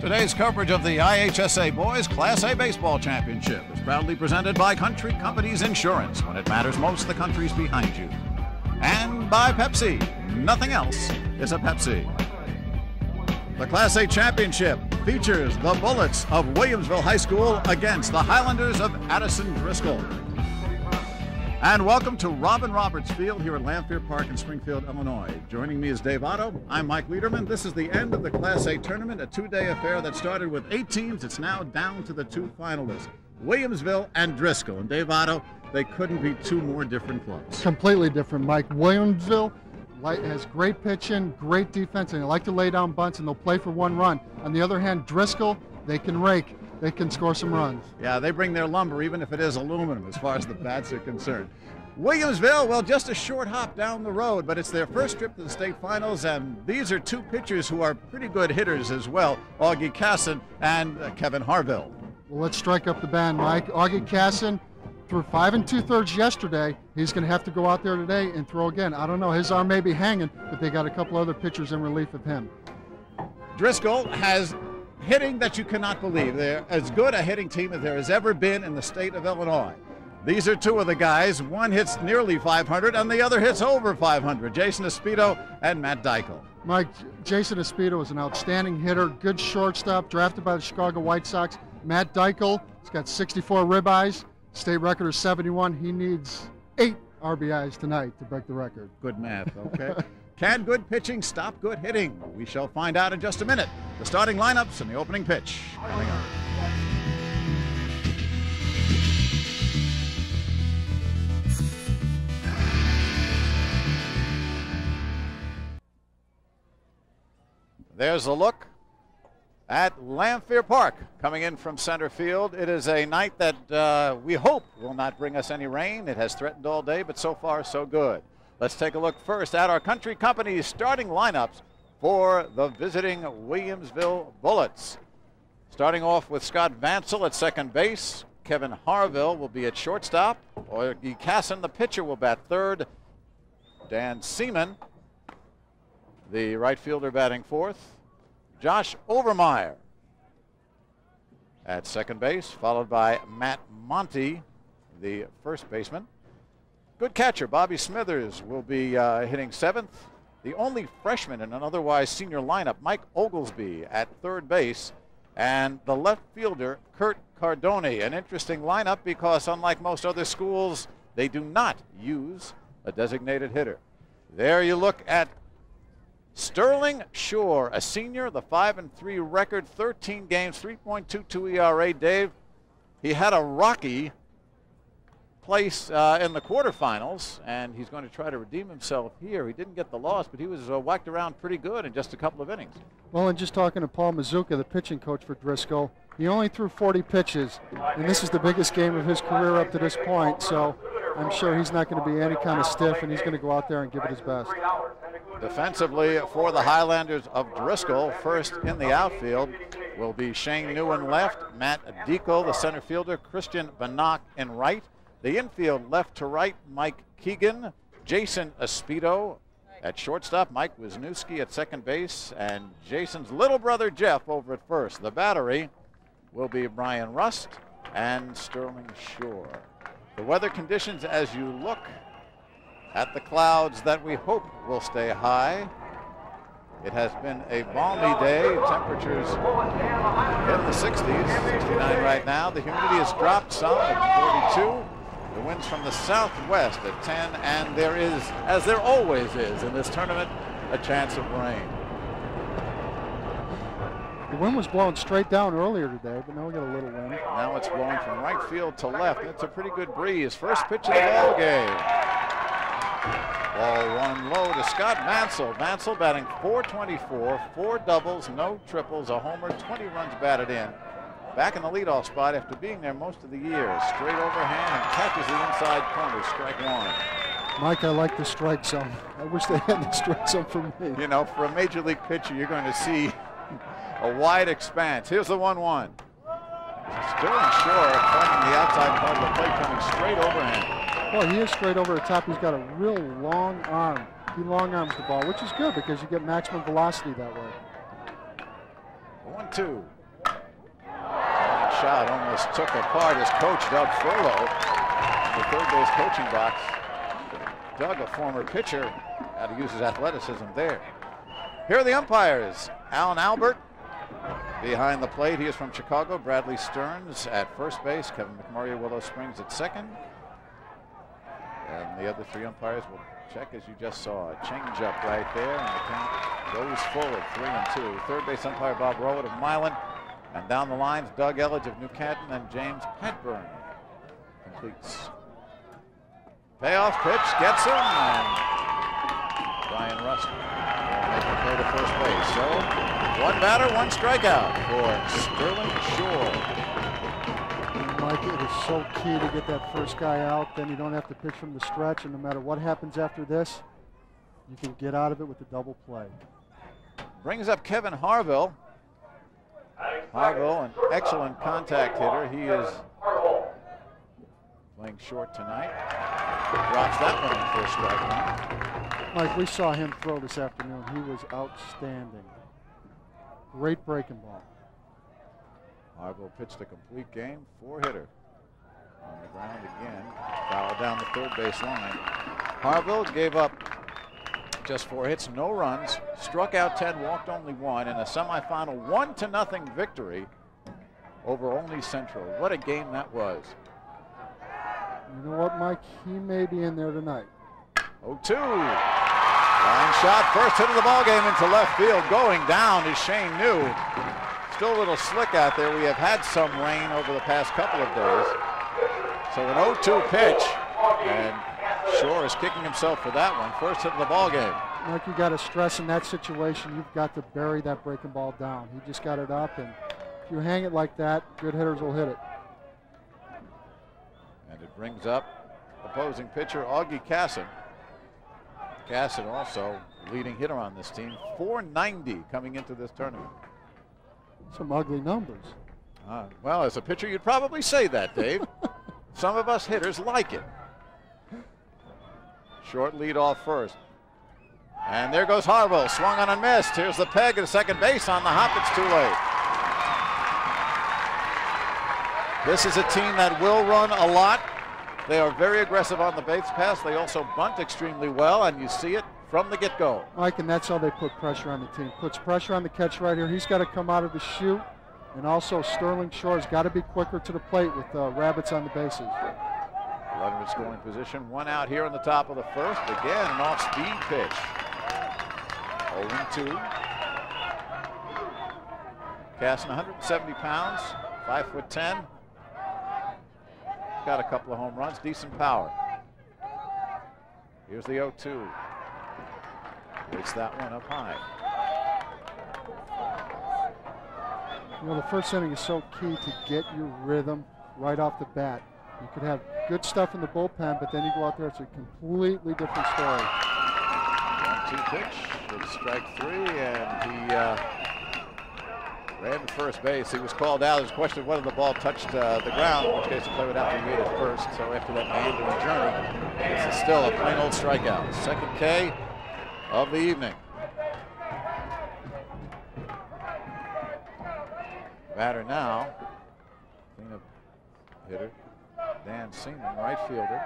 Today's coverage of the IHSA Boys Class A Baseball Championship is proudly presented by Country Companies Insurance. When it matters most, the country's behind you. And by Pepsi. Nothing else is a Pepsi. The Class A Championship features the Bullets of Williamsville High School against the Highlanders of Addison Driscoll. And welcome to Robin Roberts Field here at Lanphier Park in Springfield, Illinois. Joining me is Dave Otto. I'm Mike Liederman. This is the end of the Class A tournament, a two-day affair that started with 8 teams. It's now down to the 2 finalists, Williamsville and Driscoll. And Dave Otto, they couldn't be 2 more different clubs. Completely different, Mike. Williamsville has great pitching, great defense, and they like to lay down bunts, and they'll play for 1 run. On the other hand, Driscoll, they can rake. They can score some runs. Yeah, they bring their lumber, even if it is aluminum, as far as the bats are concerned. Williamsville, well, just a short hop down the road, but it's their first trip to the state finals, and these are 2 pitchers who are pretty good hitters as well, Augie Casson and Kevin Harville. Well, let's strike up the band, Mike. Augie Casson threw 5 2/3 yesterday. He's going to have to go out there today and throw again. I don't know, his arm may be hanging, but they got a couple other pitchers in relief of him. Driscoll has hitting that you cannot believe. They're as good a hitting team as there has ever been in the state of Illinois. These are 2 of the guys. One hits nearly 500 and the other hits over 500. Jason Espedo and Matt Driscoll. Mike, Jason Espedo is an outstanding hitter, good shortstop, drafted by the Chicago White Sox. Matt Driscoll, he's got 64 ribeyes, state record is 71. He needs 8 RBIs tonight to break the record. Good math, okay. Can good pitching stop good hitting? We shall find out in just a minute. The starting lineups and the opening pitch coming up. There's a look at Lanphier Park coming in from center field. It is a night that we hope will not bring us any rain. It has threatened all day, but so far so good. Let's take a look first at our Country Company's starting lineups for the visiting Williamsville Bullets. Starting off with Scott Vansel at second base. Kevin Harville will be at shortstop. Augie Casson, the pitcher, will bat third. Dan Seaman, the right fielder, batting fourth. Josh Overmeyer at second base, followed by Matt Monty, the first baseman. Good catcher Bobby Smithers will be hitting 7th. The only freshman in an otherwise senior lineup, Mike Oglesby at third base, and the left fielder Kurt Cardone. An interesting lineup because unlike most other schools, they do not use a designated hitter. There you look at Sterling Shore, a senior, the 5-3 record, 13 games, 3.22 ERA. Dave, he had a rocky place in the quarterfinals, and he's going to try to redeem himself here. He didn't get the loss, but he was whacked around pretty good in just a couple of innings. Well, and just talking to Paul Mazuka, the pitching coach for Driscoll, he only threw 40 pitches, and this is the biggest game of his career up to this point, so I'm sure he's not going to be any kind of stiff, and he's going to go out there and give it his best. Defensively for the Highlanders of Driscoll, first in the outfield will be Shane Newen left, Matt Driscoll, the center fielder, Christian Banach in right. The infield left to right, Mike Keegan, Jason Espedo at shortstop, Mike Wisniewski at second base, and Jason's little brother Jeff over at first. The battery will be Brian Rust and Sterling Shore. The weather conditions as you look at the clouds that we hope will stay high. It has been a balmy day. Temperatures in the 60s, 69 right now. The humidity has dropped some at 42. The winds from the southwest at 10, and there is, as there always is in this tournament, a chance of rain. The wind was blowing straight down earlier today, but now we got a little wind. Now it's blowing from right field to left. It's a pretty good breeze. First pitch of the ball game. Ball 1 low to Scott Vansel. Vansel batting .424, 4 doubles, no triples, a homer, 20 runs batted in. Back in the leadoff spot after being there most of the year. Straight overhand and catches the inside corner, strike 1. Mike, I like the strike zone. I wish they had the strike zone for me. You know, for a major league pitcher, you're going to see a wide expanse. Here's the 1-1. Sterling Shore finding the outside part of the plate, coming straight overhand. Well, he is straight over the top. He's got a real long arm. He long arms the ball, which is good because you get maximum velocity that way. 1-2. shot almost took apart his coach, Doug Furlow, in the third base coaching box. Doug, a former pitcher, had to use his athleticism there. Here are the umpires. Alan Albert behind the plate. He is from Chicago. Bradley Stearns at first base. Kevin McMurray of Willow Springs at second. And the other three umpires will check, as you just saw. A change-up right there, and the count goes full at 3-2. Third base umpire Bob Rowett of Milan. And down the lines, Doug Elledge of New Canton and James Petburn completes. Payoff pitch gets him, and Brian Rust will make the play to first base. So, one batter, one strikeout for Sterling Shore. Mike, it is so key to get that first guy out. Then you don't have to pitch from the stretch, and no matter what happens after this, you can get out of it with a double play. Brings up Kevin Harville. Harville, an excellent contact hitter. He is playing short tonight. Drops that one in for a strike. Mike, we saw him throw this afternoon. He was outstanding. Great breaking ball. Harville pitched a complete game, four-hitter. On the ground again, foul down the third base line. Harville gave up just 4 hits, no runs, struck out 10, walked only 1 in a semifinal 1-0 victory over Olney Central. What a game that was. You know what, Mike? He may be in there tonight. 0-2. Line shot, first hit of the ball game into left field. Going down is Shane New. Still a little slick out there. We have had some rain over the past couple of days. So an 0-2 pitch, and Shore is kicking himself for that one. First hit of the ball game. Mike, you got to stress in that situation, you've got to bury that breaking ball down. He just got it up, and if you hang it like that, good hitters will hit it. And it brings up opposing pitcher Augie Casson. Casson also leading hitter on this team. .490 coming into this tournament. Some ugly numbers. Well, as a pitcher, you'd probably say that, Dave. Some of us hitters like it. Short lead off first. And there goes Harville, swung on and missed. Here's the peg at second base on the hop. It's too late. This is a team that will run a lot. They are very aggressive on the base pass. They also bunt extremely well, and you see it from the get-go. Mike, and that's how they put pressure on the team. Puts pressure on the catch right here. He's got to come out of the chute, and also Sterling Shore's got to be quicker to the plate with rabbits on the bases. Runner in scoring position. One out here on the top of the first. Again, an off-speed pitch. 0-2. Casson, 170 pounds, 5'10". Got a couple of home runs, decent power. Here's the 0-2. Waits that one up high. You know, the first inning is so key to get your rhythm right off the bat. You could have good stuff in the bullpen, but then you go out there, it's a completely different story. 1-2 pitch with strike 3, and he ran to first base. He was called out. There's a question of whether the ball touched the ground, in which case the player would have to wait at first. So after that meandering journey, this is still a plain old strikeout. Second K of the evening. Batter now, cleanup hitter, Dan Seaman, right fielder.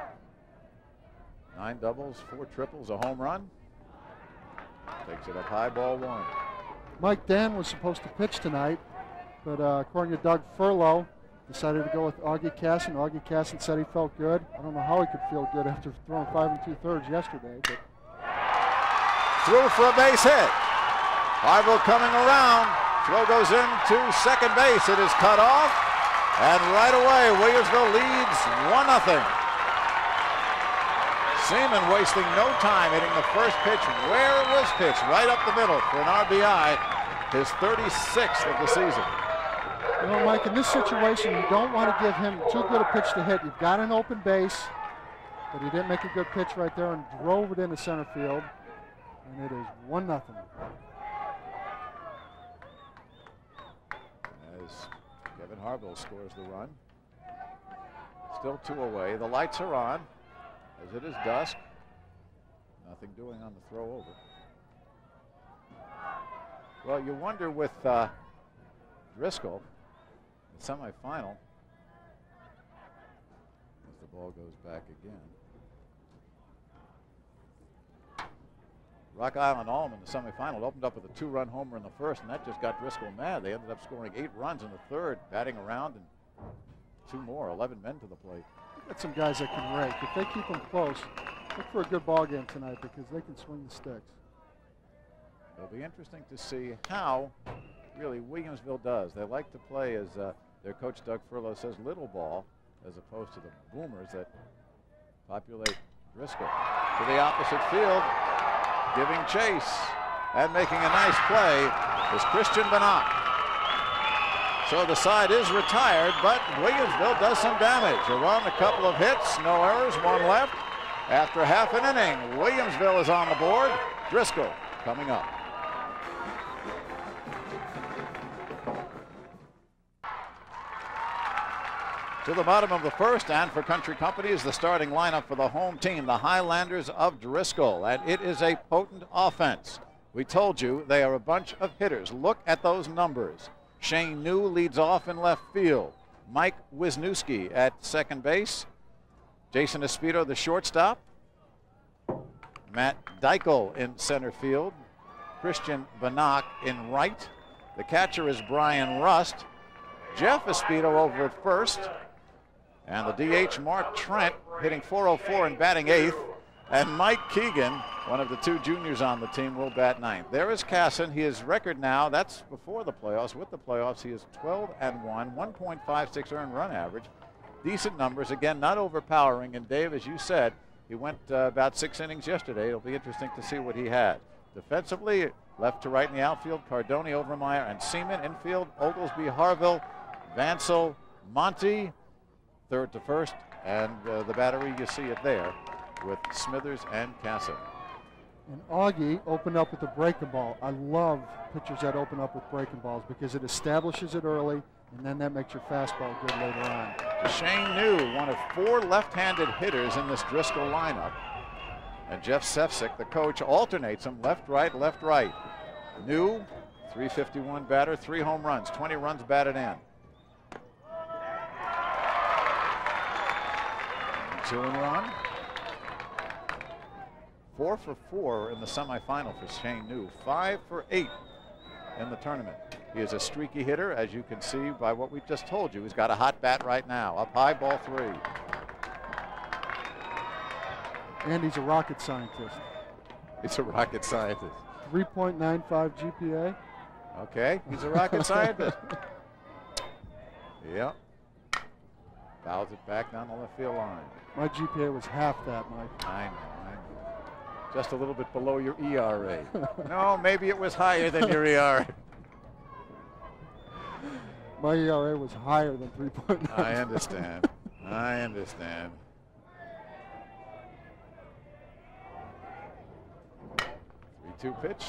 9 doubles, 4 triples, a home run. Takes it up high, ball 1. Mike, Dan was supposed to pitch tonight, but according to Doug Furlow, decided to go with Augie Casson. Augie Casson said he felt good. I don't know how he could feel good after throwing 5 2/3 yesterday, but through for a base hit. Harville coming around. Throw goes into second base. It is cut off. And right away, Williamsville leads 1-0. Seaman wasting no time hitting the first pitch where it was pitched, right up the middle for an RBI, his 36th of the season. You know, Mike, in this situation, you don't want to give him too good a pitch to hit. You've got an open base, but he didn't make a good pitch right there and drove it into center field. And it is 1-0. As Kevin Harville scores the run. Still 2 away. The lights are on as it is dusk. Nothing doing on the throw over. Well, you wonder with Driscoll, semifinal. As the ball goes back again. Rock Island Alm in the semifinal opened up with a 2-run homer in the first, and that just got Driscoll mad. They ended up scoring 8 runs in the third, batting around, and 2 more, 11 men to the plate. Got some guys that can rake. If they keep them close, look for a good ball game tonight because they can swing the sticks. It'll be interesting to see how really Williamsville does. They like to play, as their coach Doug Furlow says, little ball, as opposed to the boomers that populate Driscoll. To the opposite field, giving chase and making a nice play is Christian Bannock. So the side is retired, but Williamsville does some damage. A run, a couple of hits, no errors, 1 left. After half an inning, Williamsville is on the board. Driscoll coming up. To the bottom of the first, and for Country Company is the starting lineup for the home team, the Highlanders of Driscoll, and it is a potent offense. We told you they are a bunch of hitters. Look at those numbers. Shane New leads off in left field. Mike Wisniewski at second base. Jason Espedo, the shortstop. Matt Driscoll in center field. Christian Bannock in right. The catcher is Brian Rust. Jeff Espedo over at first. And the DH, Mark Trent, hitting .404 and batting 8th. And Mike Keegan, one of the 2 juniors on the team, will bat 9th. There is Casson. His record now, that's before the playoffs. With the playoffs, he is 12-1, 1.56 earned run average. Decent numbers. Again, not overpowering. And Dave, as you said, he went about 6 innings yesterday. It'll be interesting to see what he had. Defensively, left to right in the outfield, Cardoni, Overmeyer, and Seaman. Infield, Oglesby, Harville, Vansel, Monty. Third to first, and the battery, you see it there with Smithers and Casa. And Augie opened up with a breaking ball. I love pitchers that open up with breaking balls because it establishes it early, and then that makes your fastball good later on. Shane New, one of 4 left-handed hitters in this Driscoll lineup. And Jeff Sefcik, the coach, alternates them left, right, left, right. New, .351 batter, 3 home runs, 20 runs batted in. 2-1. 4 for 4 in the semifinal for Shane New. 5 for 8 in the tournament. He is a streaky hitter, as you can see by what we just told you. He's got a hot bat right now. Up high, ball 3. And he's a rocket scientist. He's a rocket scientist. 3.95 GPA. Okay, he's a rocket scientist. Yep. Fouls it back down the left field line. My GPA was half that, Mike. I know. Just a little bit below your ERA. No, maybe it was higher than your ERA. My ERA was higher than 3.9. I understand. I understand. 3-2 pitch.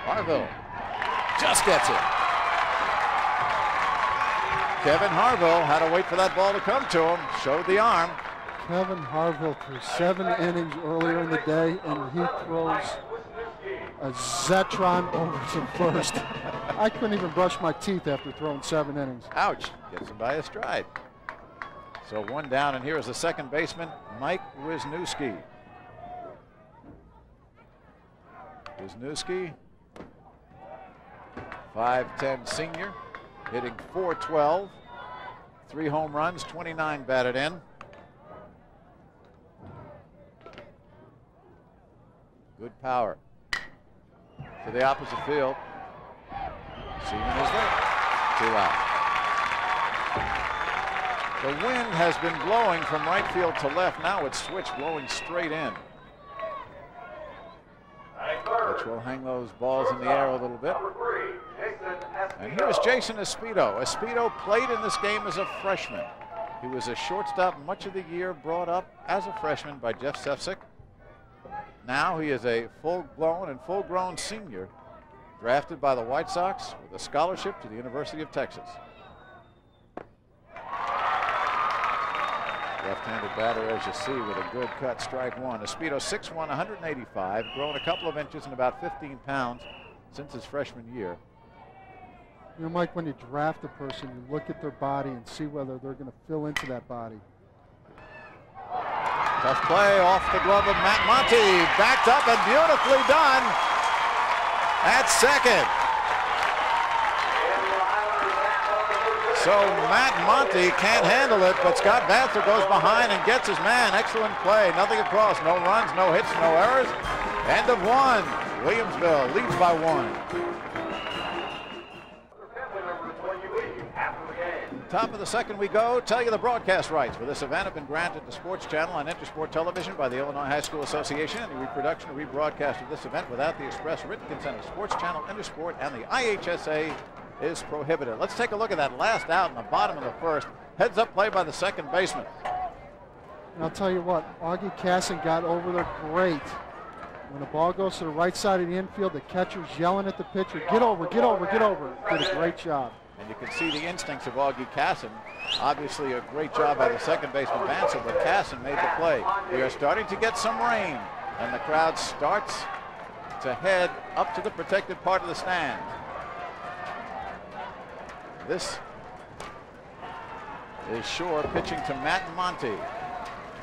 Harville just gets it. Kevin Harville had to wait for that ball to come to him. Showed the arm. Kevin Harville threw 7 innings earlier in the day, and he throws a Zetron over to first. I couldn't even brush my teeth after throwing 7 innings. Ouch. Gets him by a stride. So 1 down, and here is the second baseman, Mike Wisniewski. Wisniewski, 5'10" senior, hitting .412, 3 home runs, 29 batted in. Good power. To the opposite field. Seaman is there. 2 out. The wind has been blowing from right field to left. Now it's switched, blowing straight in, which will hang those balls in the air a little bit. And here's Jason Espedo. Espedo played in this game as a freshman. He was a shortstop much of the year, brought up as a freshman by Jeff Sefcik. Now he is a full-grown senior, drafted by the White Sox with a scholarship to the University of Texas. Left-handed batter, as you see, with a good cut, strike 1. Espedo 6'1", 185, grown a couple of inches and about 15 pounds since his freshman year. You know, Mike, when you draft a person, you look at their body and see whether they're going to fill into that body. Tough play off the glove of Matt Monty. Backed up and beautifully done at second. So Matt Monty can't handle it, but Scott Banther goes behind and gets his man. Excellent play. Nothing across. No runs, no hits, no errors. End of one. Williamsville leads by 1. Top of the second we go. Tell you the broadcast rights for this event have been granted to Sports Channel on Intersport Television by the Illinois High School Association. Any reproduction or rebroadcast of this event without the express written consent of Sports Channel, Intersport, and the IHSA is prohibited. Let's take a look at that last out in the bottom of the first. Heads up play by the second baseman. And I'll tell you what, Augie Casson got over there great. When the ball goes to the right side of the infield, the catcher's yelling at the pitcher, get over, get over, get over. Did a great job. And you can see the instincts of Augie Casson. Obviously a great job by the second baseman Banser, but Casson made the play. We are starting to get some rain, and the crowd starts to head up to the protected part of the stand. This is Shore pitching to Matt Monty.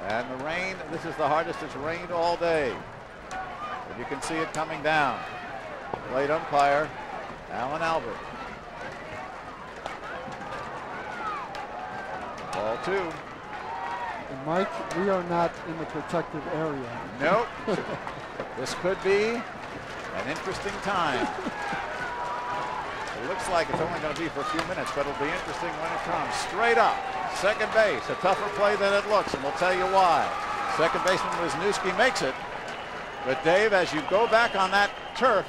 And the rain, this is the hardest it's rained all day. But you can see it coming down. Plate umpire, Alan Albert. Ball 2. And Mike, we are not in the protected area. Nope. This could be an interesting time. It looks like it's only going to be for a few minutes, but it'll be interesting when it comes. Straight up, second base, a tougher play than it looks, and we'll tell you why. Second baseman Wisniewski makes it. But Dave, as you go back on that turf,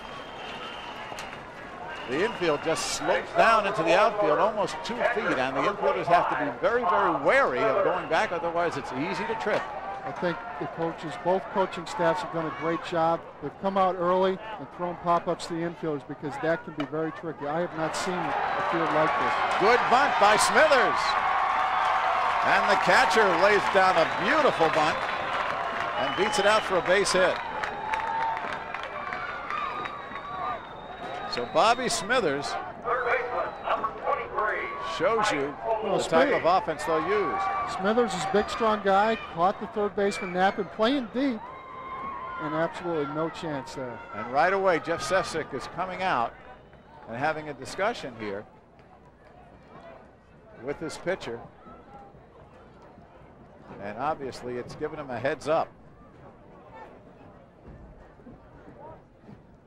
the infield just slopes down into the outfield almost 2 feet, and the infielders have to be very, very wary of going back, otherwise it's easy to trip. I think the coaches, both coaching staffs have done a great job. They've come out early and thrown pop-ups to the infielders because that can be very tricky. I have not seen a field like this. Good bunt by Smithers. And the catcher lays down a beautiful bunt and beats it out for a base hit. So Bobby Smithers shows you the type of offense they'll use. Smithers is a big, strong guy, caught the third baseman napping, playing deep, and absolutely no chance there. And right away, Jeff Sefcik is coming out and having a discussion here with this pitcher. And obviously, it's given him a heads up.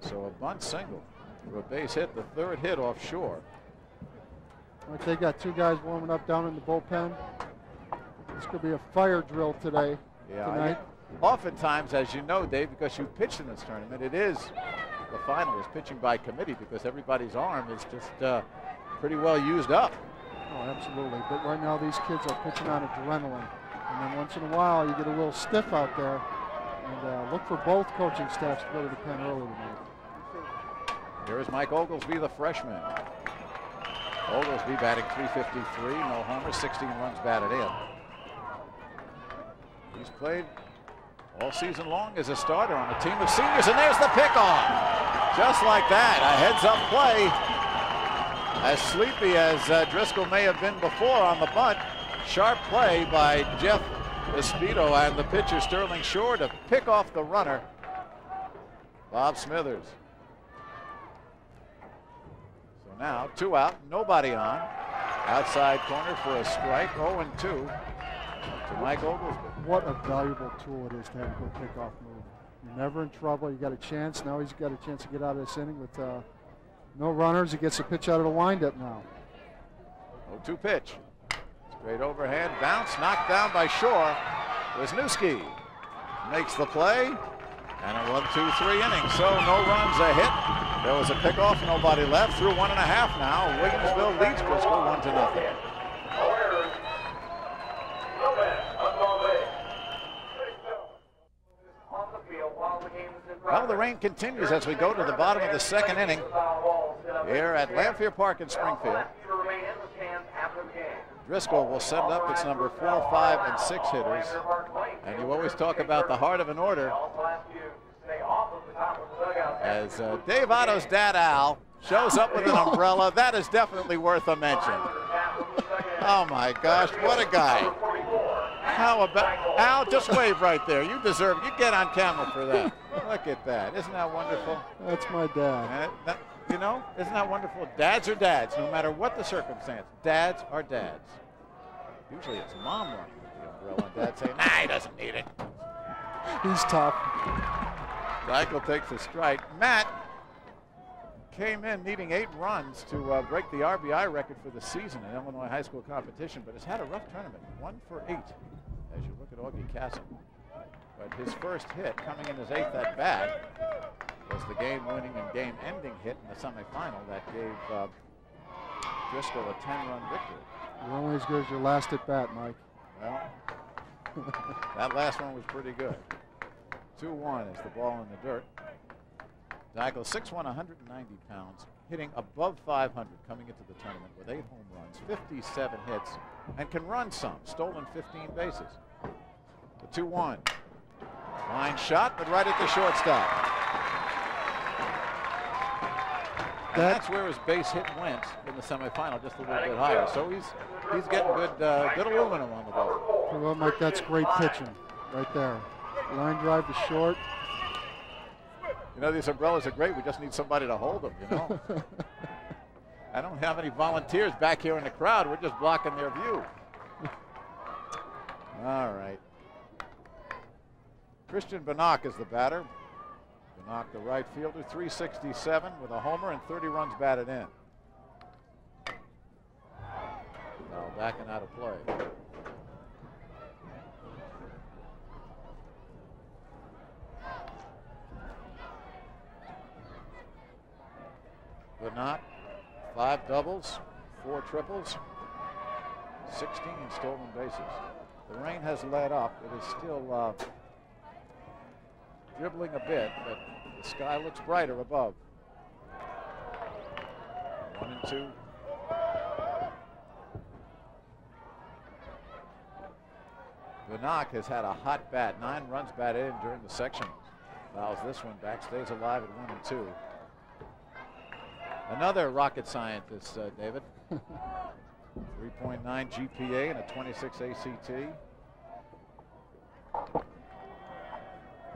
So a bunt single for a base hit, the third hit offshore. Like they got 2 guys warming up down in the bullpen. This could be a fire drill tonight. Oftentimes, as you know, Dave, because you pitched in this tournament, it is the final is pitching by committee because everybody's arm is just pretty well used up. Oh, absolutely. But right now, these kids are pitching on adrenaline. And then once in a while, you get a little stiff out there. And look for both coaching staffs to go to the pen early tonight. Here is Mike Oglesby, the freshman. Oglesby batting .353, no homers, 16 runs batted in. He's played all season long as a starter on a team of seniors, and there's the pickoff. Just like that, a heads-up play. As sleepy as Driscoll may have been before on the bunt, sharp play by Jeff Espedo and the pitcher Sterling Shore to pick off the runner, Bob Smithers. So now 2 out, nobody on. Outside corner for a strike, 0-2 to Mike Oglesby. What a valuable tool it is to have a good pickoff move. You're never in trouble. You got a chance. Now he's got a chance to get out of this inning with no runners. He gets a pitch out of the windup now. 0-2 pitch. Straight overhand bounce, knocked down by Shore. Wisniewski makes the play, and a 1-2-3 inning. So no runs, a hit. There was a pickoff, nobody left. Through 1.5 now. Williamsville leads Driscoll 1-0. Well, the rain continues as we go to the bottom of the second inning here at Lanphier Park in Springfield. Driscoll will send up its number 4, 5, and 6 hitters. And you always talk about the heart of an order. As Dave Otto's dad, Al, shows up with an umbrella. That is definitely worth a mention. Oh my gosh, what a guy. How about, Al, just wave right there. You deserve it. You get on camera for that. Look at that. Isn't that wonderful? That's my dad. You know, isn't that wonderful? Dads are dads, no matter what the circumstance. Dads are dads. Usually it's mom running with the umbrella and dad saying, nah, he doesn't need it. He's tough. Driscoll takes a strike. Matt came in needing 8 runs to break the RBI record for the season in Illinois high school competition, but has had a rough tournament. 1 for 8 as you look at Augie Castle. But his first hit, coming in his 8th at bat, was the game-winning and game-ending hit in the semifinal that gave Driscoll a 10-run victory. You're only as good as your last at bat, Mike. Well, that last one was pretty good. 2-1 is the ball in the dirt. Driscoll, 6'1", 190 pounds, hitting above 500 coming into the tournament with 8 home runs, 57 hits, and can run some. Stolen 15 bases. The 2-1. Line shot, but right at the shortstop. And that's where his base hit went in the semifinal, just a little bit higher. So he's getting good aluminum on the ball. Well, Mike, that's great pitching right there. Line drive to short. You know, these umbrellas are great. We just need somebody to hold them, you know. I don't have any volunteers back here in the crowd. We're just blocking their view. All right. Christian Banach is the batter. Banach, the right fielder, 367 with a homer and 30 runs batted in. Now backing out of play. Banach, 5 doubles, 4 triples, 16 stolen bases. The rain has let up. It is still dribbling a bit, but the sky looks brighter above. 1-2. Banach has had a hot bat, 9 runs batted in during the sectionals. Fouls this one back, stays alive at 1-2. Another rocket scientist, David. 3.9 GPA and a 26 ACT.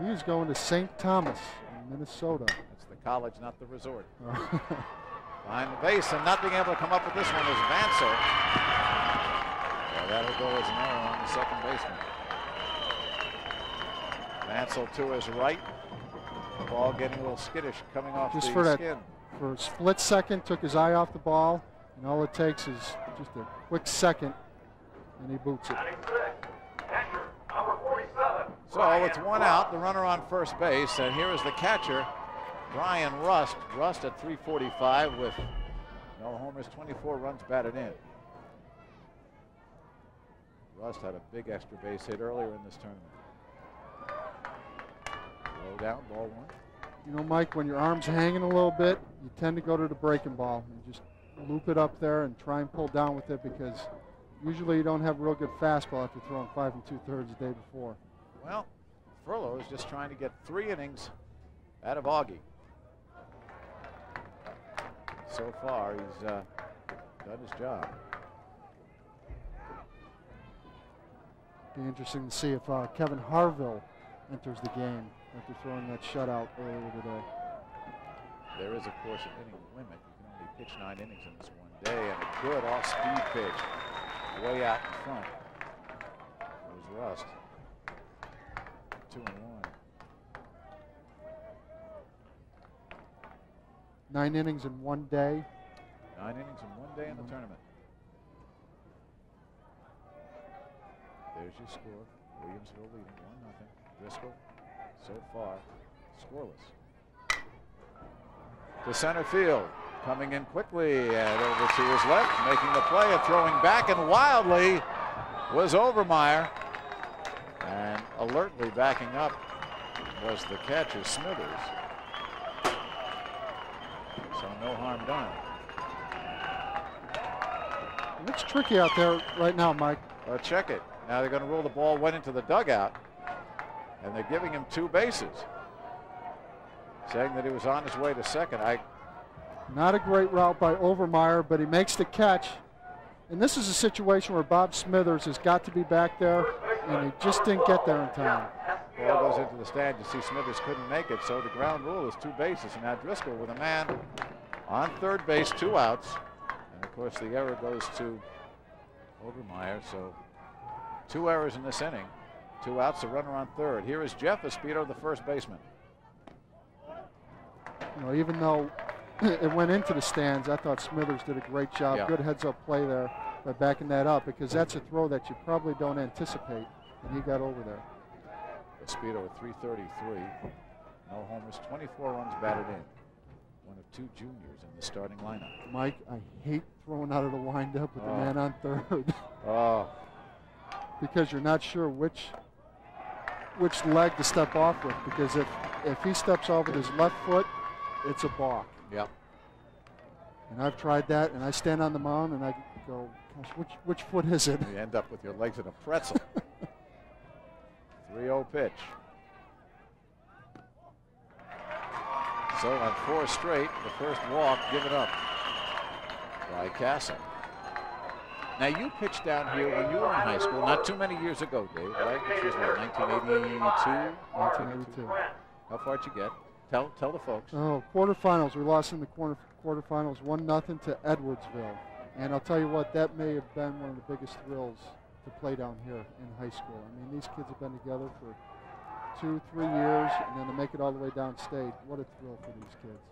He's going to St. Thomas in Minnesota. That's the college, not the resort. Behind the base and not being able to come up with this one is Vansel. Well, that'll go as an error on the second baseman. Vansel to his right. The ball getting a little skittish coming off just the for skin. For a split second, took his eye off the ball, and all it takes is just a quick second, and he boots it. So it's 1 out, the runner on first base, and here is the catcher, Brian Rust. Rust at 345 with no homers, 24 runs batted in. Rust had a big extra base hit earlier in this tournament. Low down, ball 1. You know, Mike, when your arm's hanging a little bit, you tend to go to the breaking ball and just loop it up there and try and pull down with it, because usually you don't have a real good fastball after throwing 5 2/3 the day before. Well, Furlow is just trying to get 3 innings out of Augie. So far, he's done his job. Be interesting to see if Kevin Harville enters the game after throwing that shutout earlier today. There is, of course, an inning limit. You can only pitch 9 innings in this one day, and a good off-speed pitch way out in front. There's Rust. 2-1. 9 innings in one day. 9 innings in one day in the tournament. There's your score. Williamsville leading 1-0. Driscoll, so far, scoreless. To center field, coming in quickly and over to his left, making the play of throwing back and wildly was Overmeyer. And alertly backing up was the catcher, Smithers. So no harm done. It looks tricky out there right now, Mike. Check it. Now they're going to roll the ball, went into the dugout, and they're giving him 2 bases, saying that he was on his way to second. Not a great route by Overmeyer, but he makes the catch. And this is a situation where Bob Smithers has got to be back there, and he just didn't get there in time. Ball goes into the stand. You see Smithers couldn't make it, so the ground rule is 2 bases. And now Driscoll with a man on third base, 2 outs. And of course the error goes to Overmeyer, so 2 errors in this inning. 2 outs, a runner on third. Here is Jeff Espino, the first baseman. You know, even though it went into the stands, I thought Smithers did a great job. Yeah. Good heads-up play there by backing that up, because that's a throw that you probably don't anticipate, and he got over there. Espino at 333. No homers, 24 runs batted in. One of 2 juniors in the starting lineup. Mike, I hate throwing out of the windup with the man on third. Oh. Because you're not sure which leg to step off with, because if he steps off with his left foot, it's a balk. Yep. And I've tried that, and I stand on the mound and I go, gosh, which foot is it? You end up with your legs in a pretzel. 3-0 pitch. So on 4 straight, the first walk given up by Casa. Now you pitched down here when you were in high school, not too many years ago, Dave, right? Which was what, 1982? 1982. How far did you get? Tell the folks. Oh, quarterfinals. We lost in the quarterfinals 1-0 to Edwardsville. And I'll tell you what, that may have been one of the biggest thrills to play down here in high school. I mean, these kids have been together for 2-3 years, and then to make it all the way downstate, what a thrill for these kids.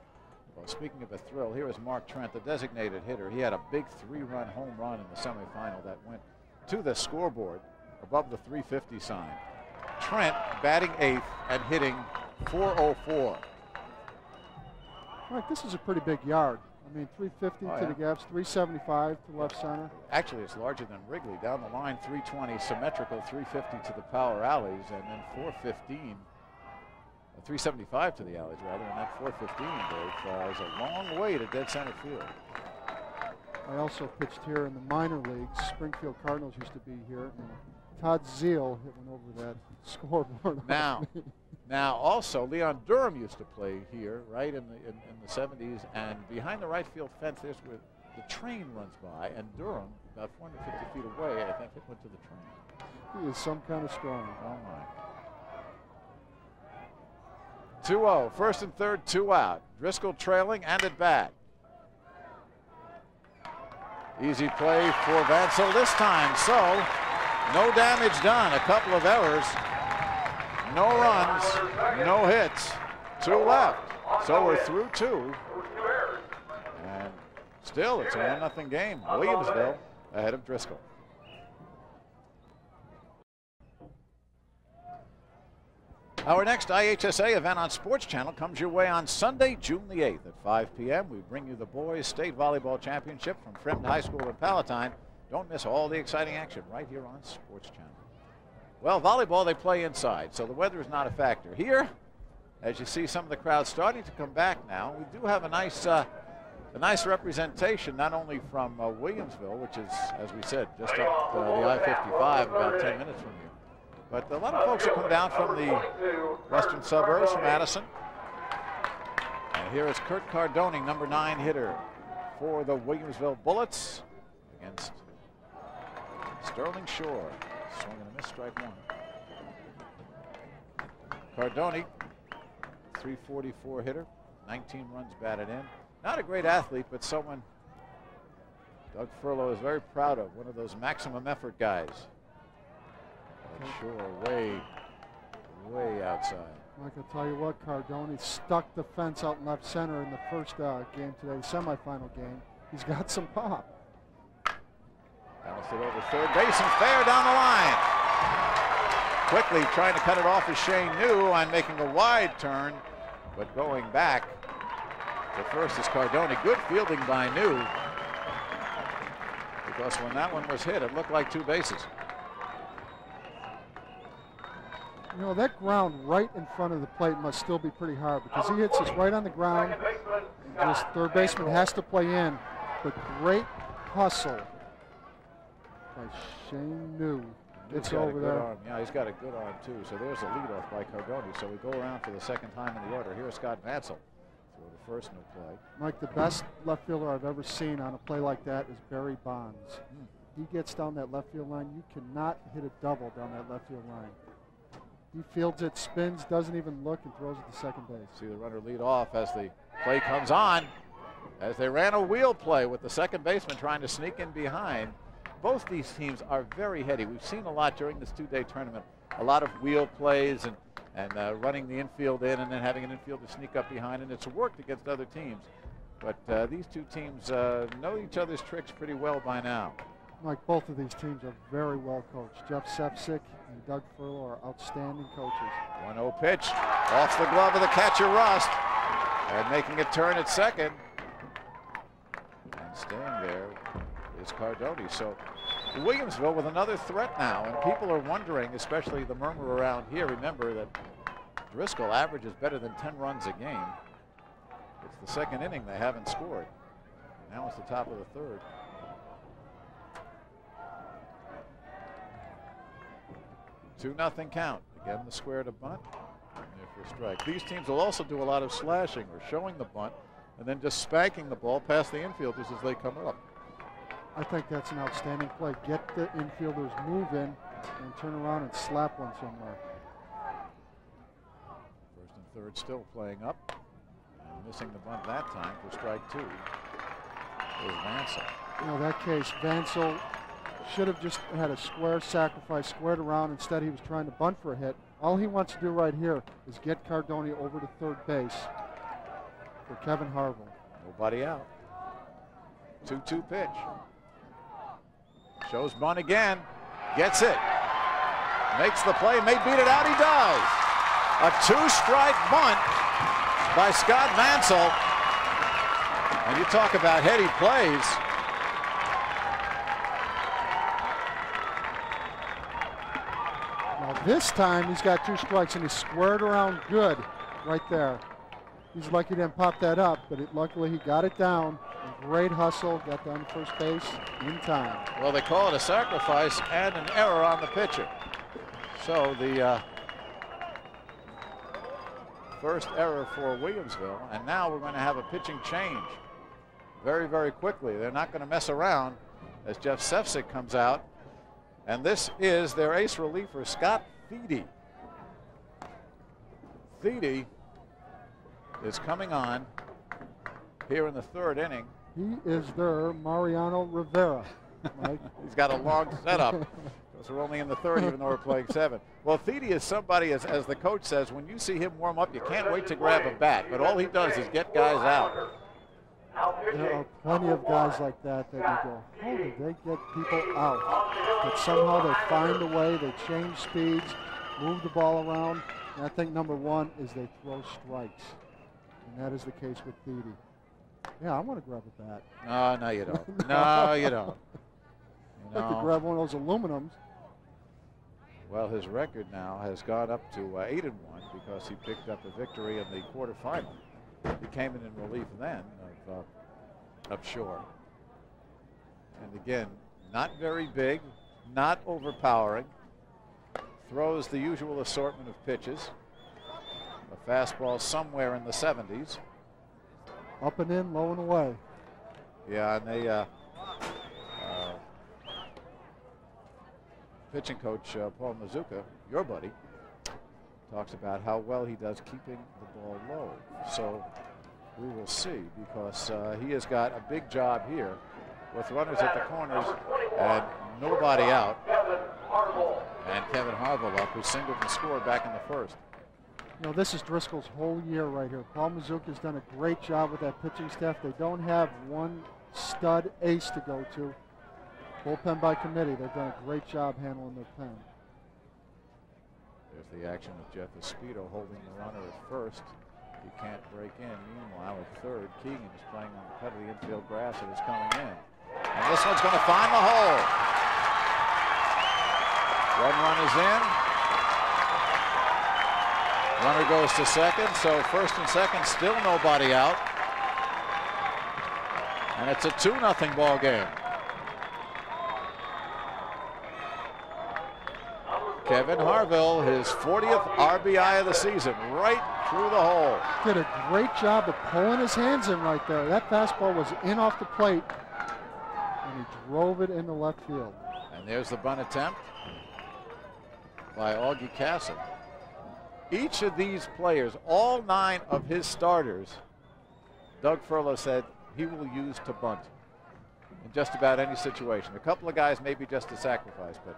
Well, speaking of a thrill, here is Mark Trent, the designated hitter. He had a big 3-run home run in the semifinal that went to the scoreboard above the 350 sign. Trent batting 8th and hitting .404. Mike, this is a pretty big yard. I mean, 350 to the gaps, 375 to left center. Actually, it's larger than Wrigley. Down the line, 320 symmetrical, 350 to the power alleys, and then 415, 375 to the alleys, rather, and that 415, Dave, is a long way to dead center field. I also pitched here in the minor leagues. Springfield Cardinals used to be here, and Todd Zeal hit one over that scoreboard. Now, also, Leon Durham used to play here, right, in the 70s, and behind the right field fence, there's where the train runs by, and Durham, about 450 feet away, I think, went to the train. He is some kind of strong. Oh, my. 2-0, first and third, 2 out. Driscoll trailing and at bat. Easy play for Vansel this time, so no damage done, a couple of errors. No runs, no hits, 2 left. So we're through 2. And still, it's a 1-0 game. Williamsville ahead of Driscoll. Our next IHSA event on Sports Channel comes your way on Sunday, June the 8th at 5 p.m. We bring you the Boys State Volleyball Championship from Fremd High School in Palatine. Don't miss all the exciting action right here on Sports Channel. Well, volleyball, they play inside, so the weather is not a factor. Here, as you see some of the crowd starting to come back now, we do have a nice representation, not only from Williamsville, which is, as we said, just up the I-55, about 10 minutes from you. But a lot of folks have come down from the western suburbs, from Addison. And here is Kurt Cardoni, number 9 hitter for the Williamsville Bullets against Sterling Shore. Swing and a miss, strike 1. Cardoni, 344 hitter, 19 runs batted in. Not a great athlete, but someone Doug Furlow is very proud of, one of those maximum effort guys. But sure, way outside. Like I tell you what, Cardoni stuck the fence out in left center in the first game today, semifinal game. He's got some pop. Bounced it over third base and fair down the line. Quickly trying to cut it off is Shane New and making a wide turn, but going back to first is Cardoni. Good fielding by New, because when that one was hit, it looked like 2 bases. You know, that ground right in front of the plate must still be pretty hard, because he hits this right on the ground. This third baseman has to play in, but great hustle by Shane New. It's over there. Arm. Yeah, he's got a good arm too. So there's a leadoff by Cardoni. So we go around for the second time in the order. Here's Scott Vansel. So the first no play. Mike, the best left fielder I've ever seen on a play like that is Barry Bonds. He gets down that left field line. You cannot hit a double down that left field line. He fields it, spins, doesn't even look, and throws it to second base. See the runner lead off as the play comes on. As they ran a wheel play with the second baseman trying to sneak in behind. Both these teams are very heady. We've seen a lot during this two-day tournament. A lot of wheel plays and running the infield in and then having an infielder sneak up behind, and it's worked against other teams. But these two teams know each other's tricks pretty well by now. Mike, both of these teams are very well coached. Jeff Sepsic and Doug Furlow are outstanding coaches. 1-0 pitch off the glove of the catcher Rust, and making a turn at second. And staying there is Cardoni. So Williamsville with another threat now, and people are wondering, especially the murmur around here, remember that Driscoll averages better than 10 runs a game. It's the second inning they haven't scored. Now it's the top of the third. 2-0 count. Again, the square to bunt. And there for a strike. These teams will also do a lot of slashing or showing the bunt and then just spanking the ball past the infielders as they come up. I think that's an outstanding play. Get the infielders moving and turn around and slap one somewhere. First and third still playing up. And missing the bunt that time for strike 2 is Vansel. You know, that case, Vansel should have just had a square sacrifice, squared around. Instead, he was trying to bunt for a hit. All he wants to do right here is get Cardoni over to third base for Kevin Harville. Nobody out. 2-2 pitch. Shows bunt again. Gets it. Makes the play. May beat it out. He does. A 2-strike bunt by Scott Vansel. And you talk about heady plays. This time he's got 2 strikes and he's squared around good right there. He's lucky he didn't pop that up, but luckily he got it down. A great hustle, got down to first base in time. Well, they call it a sacrifice and an error on the pitcher. So the first error for Williamsville, and now we're going to have a pitching change very, very quickly. They're not going to mess around as Jeff Sepsic comes out. And this is their ace reliever, Scott Thede. Thede is coming on here in the third inning. He is their Mariano Rivera, Mike. He's got a long setup because we're only in the third, even though we're playing 7. Well, Thede is somebody, as the coach says, when you see him warm up, you can't wait to grab a bat. But all he does is get guys out. There are plenty of guys like that you go, how did they get people out? But somehow they find a way, they change speeds, move the ball around. And I think number one is they throw strikes. And that is the case with Thede. Yeah, I want to grab a bat. No, no, you don't. No, you don't. I'd like to grab one of those aluminums. Well, his record now has gone up to 8-1 because he picked up a victory in the quarterfinal. He came in relief then of Shore. And again, not very big, not overpowering. Throws the usual assortment of pitches. A fastball somewhere in the 70s. Up and in, low and away. Yeah, and they pitching coach Paul Mazuka, your buddy, talks about how well he does keeping the ball low. So we will see, because he has got a big job here with runners at the corners and nobody out. And Kevin Harville up, who singled and scored back in the first. You know, this is Driscoll's whole year right here. Paul Mazuka has done a great job with that pitching staff. They don't have one stud ace to go to. Bullpen by committee. They've done a great job handling their pen. There's the action with Jeff Espedo holding the runner at first. He can't break in. Meanwhile, at third, Keegan is playing on the cut of the infield grass and is coming in. And this one's going to find the hole. One run is in. Runner goes to second, so first and second, still nobody out. And it's a 2-0 ball game. Kevin Harville, his 40th RBI of the season, right through the hole. Did a great job of pulling his hands in right there. That fastball was in off the plate, and he drove it into left field. And there's the bunt attempt by Augie Casson. Each of these players, all 9 of his starters, Doug Furlow said he will use to bunt in just about any situation. A couple of guys maybe just a sacrifice, but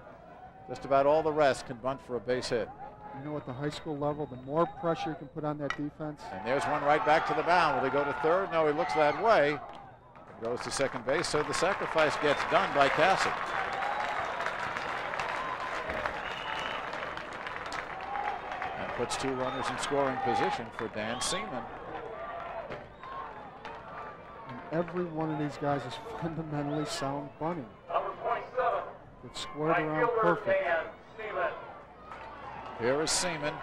just about all the rest can bunt for a base hit. You know, at the high school level, the more pressure you can put on that defense. And there's one right back to the mound. Will he go to third? No, he looks that way. Goes to second base, so the sacrifice gets done by Casson. And puts 2 runners in scoring position for Dan Seaman. And every one of these guys is fundamentally sound bunting. It's squared around perfect. Here is Seaman.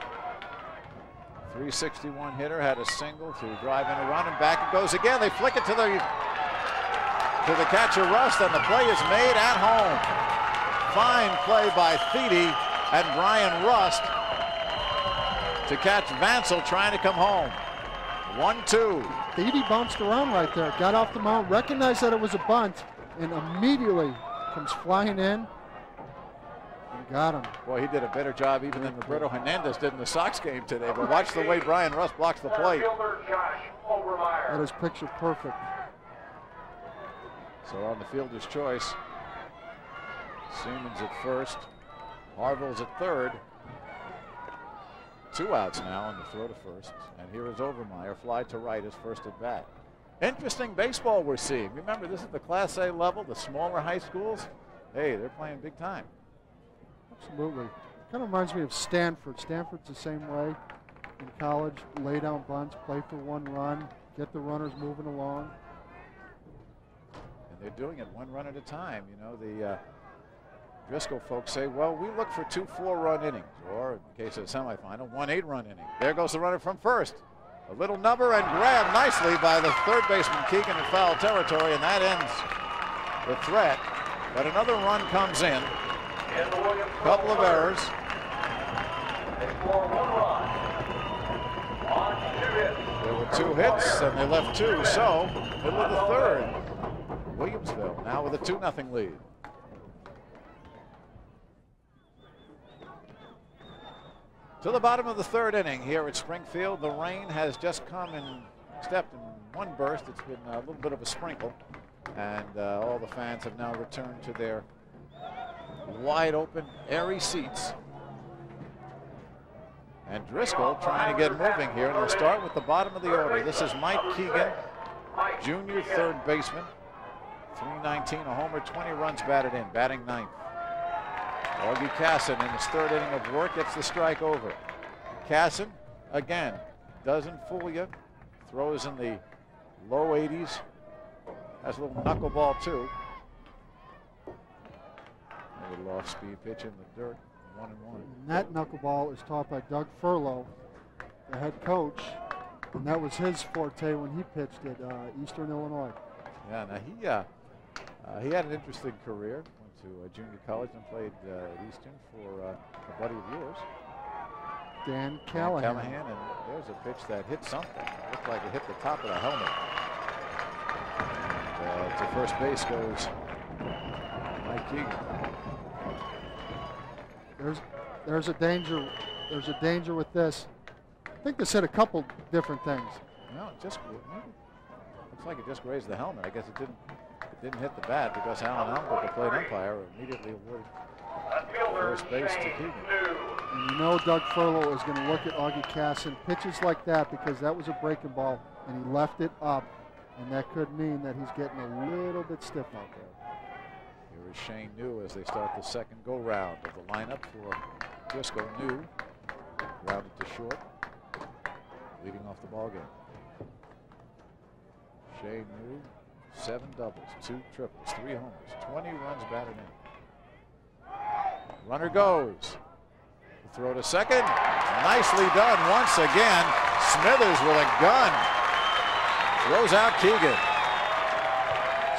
361 hitter, had a single to drive in a run, and back it goes again. They flick it to the catcher Rust, and the play is made at home. Fine play by Thede and Brian Rust to catch Vansel trying to come home. 1-2. Thede bounced around right there, got off the mound, recognized that it was a bunt, and immediately comes flying in. Got him. Boy, he did a better job even than Roberto Hernandez did in the Sox game today. But watch the way Brian Rust blocks the plate. That is picture perfect. So on the fielder's choice, Siemens at first, Harville's at third. 2 outs now on the throw to first. And here is Overmeyer, fly to right, his first at bat. Interesting baseball we're seeing. Remember, this is the Class A level, the smaller high schools. Hey, they're playing big time. Absolutely. Kind of reminds me of Stanford. Stanford's the same way in college. Lay down bunts, play for 1 run, get the runners moving along. And they're doing it 1 run at a time. You know, the Driscoll folks say, well, we look for 2 4-run innings, or in the case of the semifinal, 1 8-run inning. There goes the runner from first. A little number and grabbed nicely by the third baseman Keegan in foul territory, and that ends the threat. But another run comes in. Couple of errors. There were 2 hits, and they left 2. So, middle of the third, Williamsville now with a 2-0 lead. To the bottom of the third inning here at Springfield. The rain has just come and stepped in one burst. It's been a little bit of a sprinkle, and all the fans have now returned to their wide open, airy seats. And Driscoll trying to get moving here. And we'll start with the bottom of the order. This is Mike Keegan, junior third baseman. 319, a homer, 20 runs batted in, batting 9th. Augie Casson in his third inning of work gets the strike over. Casson, again, doesn't fool you. Throws in the low 80s. Has a little knuckleball too. A little off-speed pitch in the dirt, 1-1. And that knuckleball is taught by Doug Furlow, the head coach, and that was his forte when he pitched at Eastern Illinois. Yeah, now he had an interesting career. Went to junior college and played at Eastern for a buddy of yours, Dan Callahan. And there's a pitch that hit something. It looked like it hit the top of the helmet. And to first base goes Mike Keegan. There's a danger. There's a danger with this. I think this hit a couple different things. No, it just looks like it just grazed the helmet. I guess it didn't hit the bat because Alan Humboldt, the plate umpire, immediately awarded first base to Keegan. And you know Doug Furlow is going to look at Augie Casson pitches like that because that was a breaking ball and he left it up, and that could mean that he's getting a little bit stiff out there. Here is Shane New as they start the second go-round of the lineup for Driscoll. New grounded to short, leading off the ball game. Shane New, 7 doubles, 2 triples, 3 homers, 20 runs batted in. Runner goes. The throw to second. Nicely done once again. Smithers with a gun. Throws out Keegan.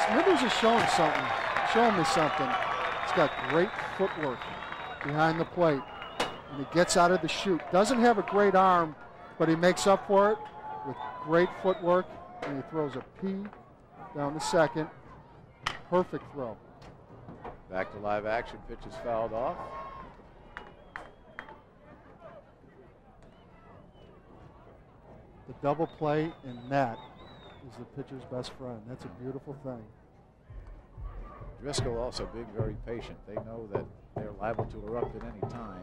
Smithers is showing something. Showing me something. He's got great footwork behind the plate. And he gets out of the chute. Doesn't have a great arm, but he makes up for it with great footwork, and he throws a P down the second. Perfect throw. Back to live action. Pitch is fouled off. The double play in that is the pitcher's best friend. That's a beautiful thing. Driscoll also being very patient. They know that they're liable to erupt at any time.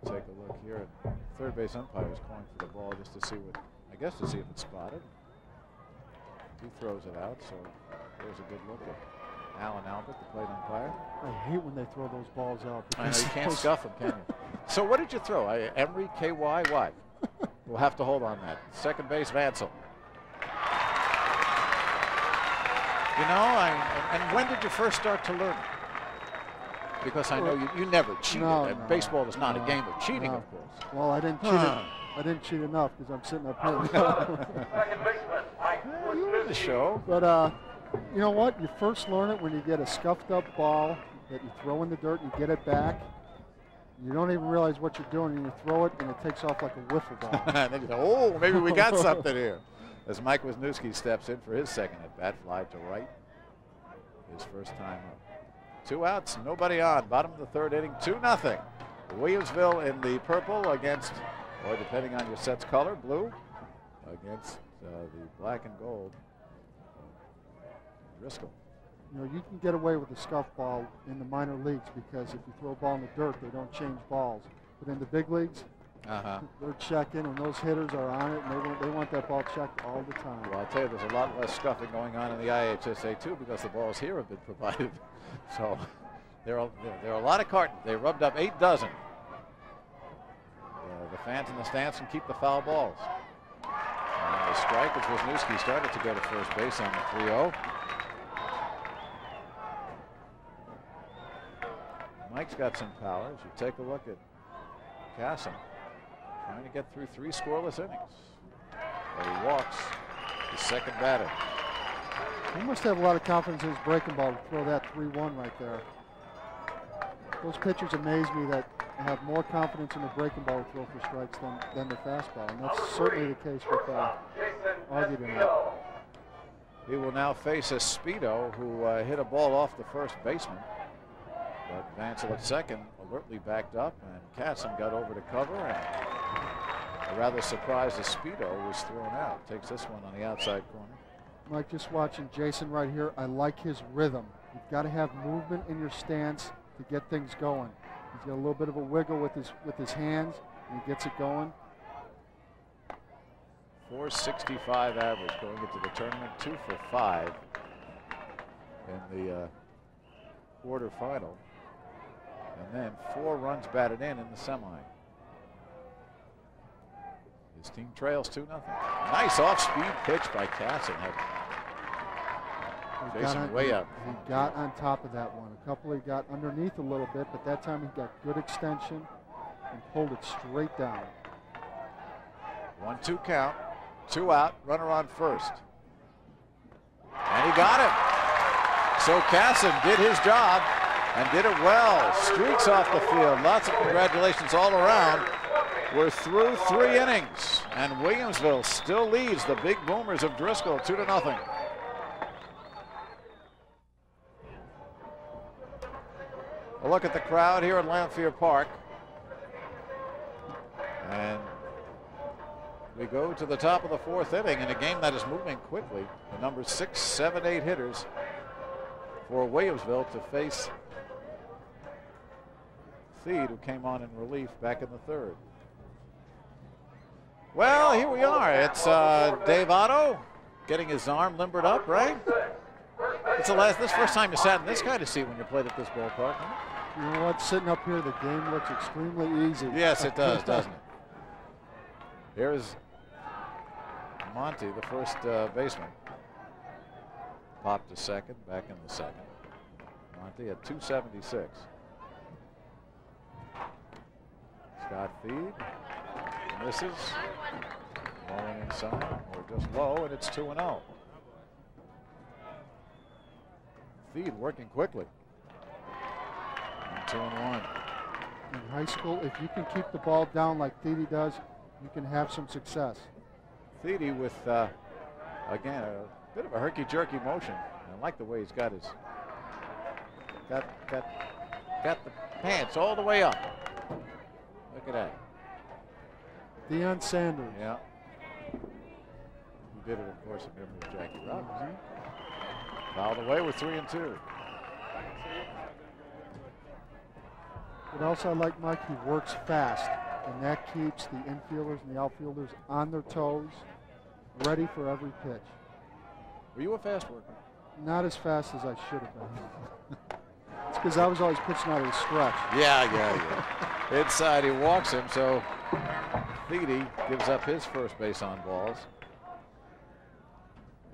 Take a look here. Third base umpire is calling for the ball just to see what, I guess to see if it's spotted. He throws it out, so there's a good look at Alan Albert, the plate umpire. I hate when they throw those balls out. I know, you can't scuff them, can you? So what did you throw? Emery, KY, why? We'll have to hold on that. Second base, Vansel. You know, and when did you first start to learn it? Because I know you never cheated. No, and baseball is not a game of cheating, of course. Well, I didn't cheat. I didn't cheat enough because I'm sitting up here. You were the show. But you know what? You first learn it when you get a scuffed up ball that you throw in the dirt and you get it back. You don't even realize what you're doing, and you throw it, and it takes off like a wiffle ball. And then you go, oh, maybe we got something here. As Mike Wisniewski steps in for his second at bat, fly to right. His first time up. 2 outs, nobody on. Bottom of the third inning, 2-0. Williamsville in the purple against, or depending on your set's color, blue, against the black and gold. Driscoll. You know, you can get away with a scuff ball in the minor leagues because if you throw a ball in the dirt, they don't change balls. But in the big leagues, they're checking, and those hitters are on it, and they want that ball checked all the time. Well, I'll tell you, there's a lot less scuffing going on in the IHSA too because the balls here have been provided. So there are a lot of cartons. They rubbed up 8 dozen. The fans in the stands can keep the foul balls. And the strike as Wisniewski started to go to first base on the 3-0. Mike's got some powers. You take a look at Casson trying to get through 3 scoreless innings. He walks the second batter. He must have a lot of confidence in his breaking ball to throw that 3-1 right there. Those pitchers amaze me that have more confidence in the breaking ball to throw for strikes than the fastball, and that's certainly the case with Augie tonight. He will now face a Speedo who hit a ball off the first baseman. But Vansel at second alertly backed up, and Casson got over to cover, and a rather surprised Speedo was thrown out. Takes this one on the outside corner. Mike, just watching Jason right here, I like his rhythm. You've got to have movement in your stance to get things going. He's got a little bit of a wiggle with his hands, and he gets it going. .465 average going into the tournament, 2 for 5 in the quarterfinal. And then 4 runs batted in the semi. His team trails 2-0. Nice off-speed pitch by Casson. Jason way up. He got on top of that one. A couple he got underneath a little bit, but that time he got good extension and pulled it straight down. 1-2 count. 2 out. Runner on first. And he got him. So Casson did his job and did it well. Streaks off the field. Lots of congratulations all around. We're through 3 innings, and Williamsville still leads the Big Boomers of Driscoll 2-0. A look at the crowd here at Lamphere Park. And we go to the top of the 4th inning in a game that is moving quickly. The numbers 6, 7, 8 hitters for Williamsville to face Theed, who came on in relief back in the 3rd. Well, here we are. It's Dave Otto getting his arm limbered up, right? It's this first time you sat in this kind of seat when you played at this ballpark. Huh? You know what? Sitting up here, the game looks extremely easy. Yes, it does, doesn't it? Here's Monty, the first baseman. Popped to second, back in the second. Monty at 276. Scott Theed misses. Rolling inside, or just low, and it's 2-0. Theed working quickly. 2-1. in high school, if you can keep the ball down like Thede does, you can have some success. Thede with, again, a bit of a herky-jerky motion. I like the way he's got his, got the pants all the way up. Look at that. Deion Sanders. Yeah. He did it, of course, in memory of Jackie Robinson. Fouled away with 3 and 2. What else I like, Mike, he works fast, and that keeps the infielders and the outfielders on their toes, ready for every pitch. Were you a fast worker? Not as fast as I should have been. It's because I was always pitching out of the stretch. Yeah. Inside, he walks him, so Thede gives up his first base on balls.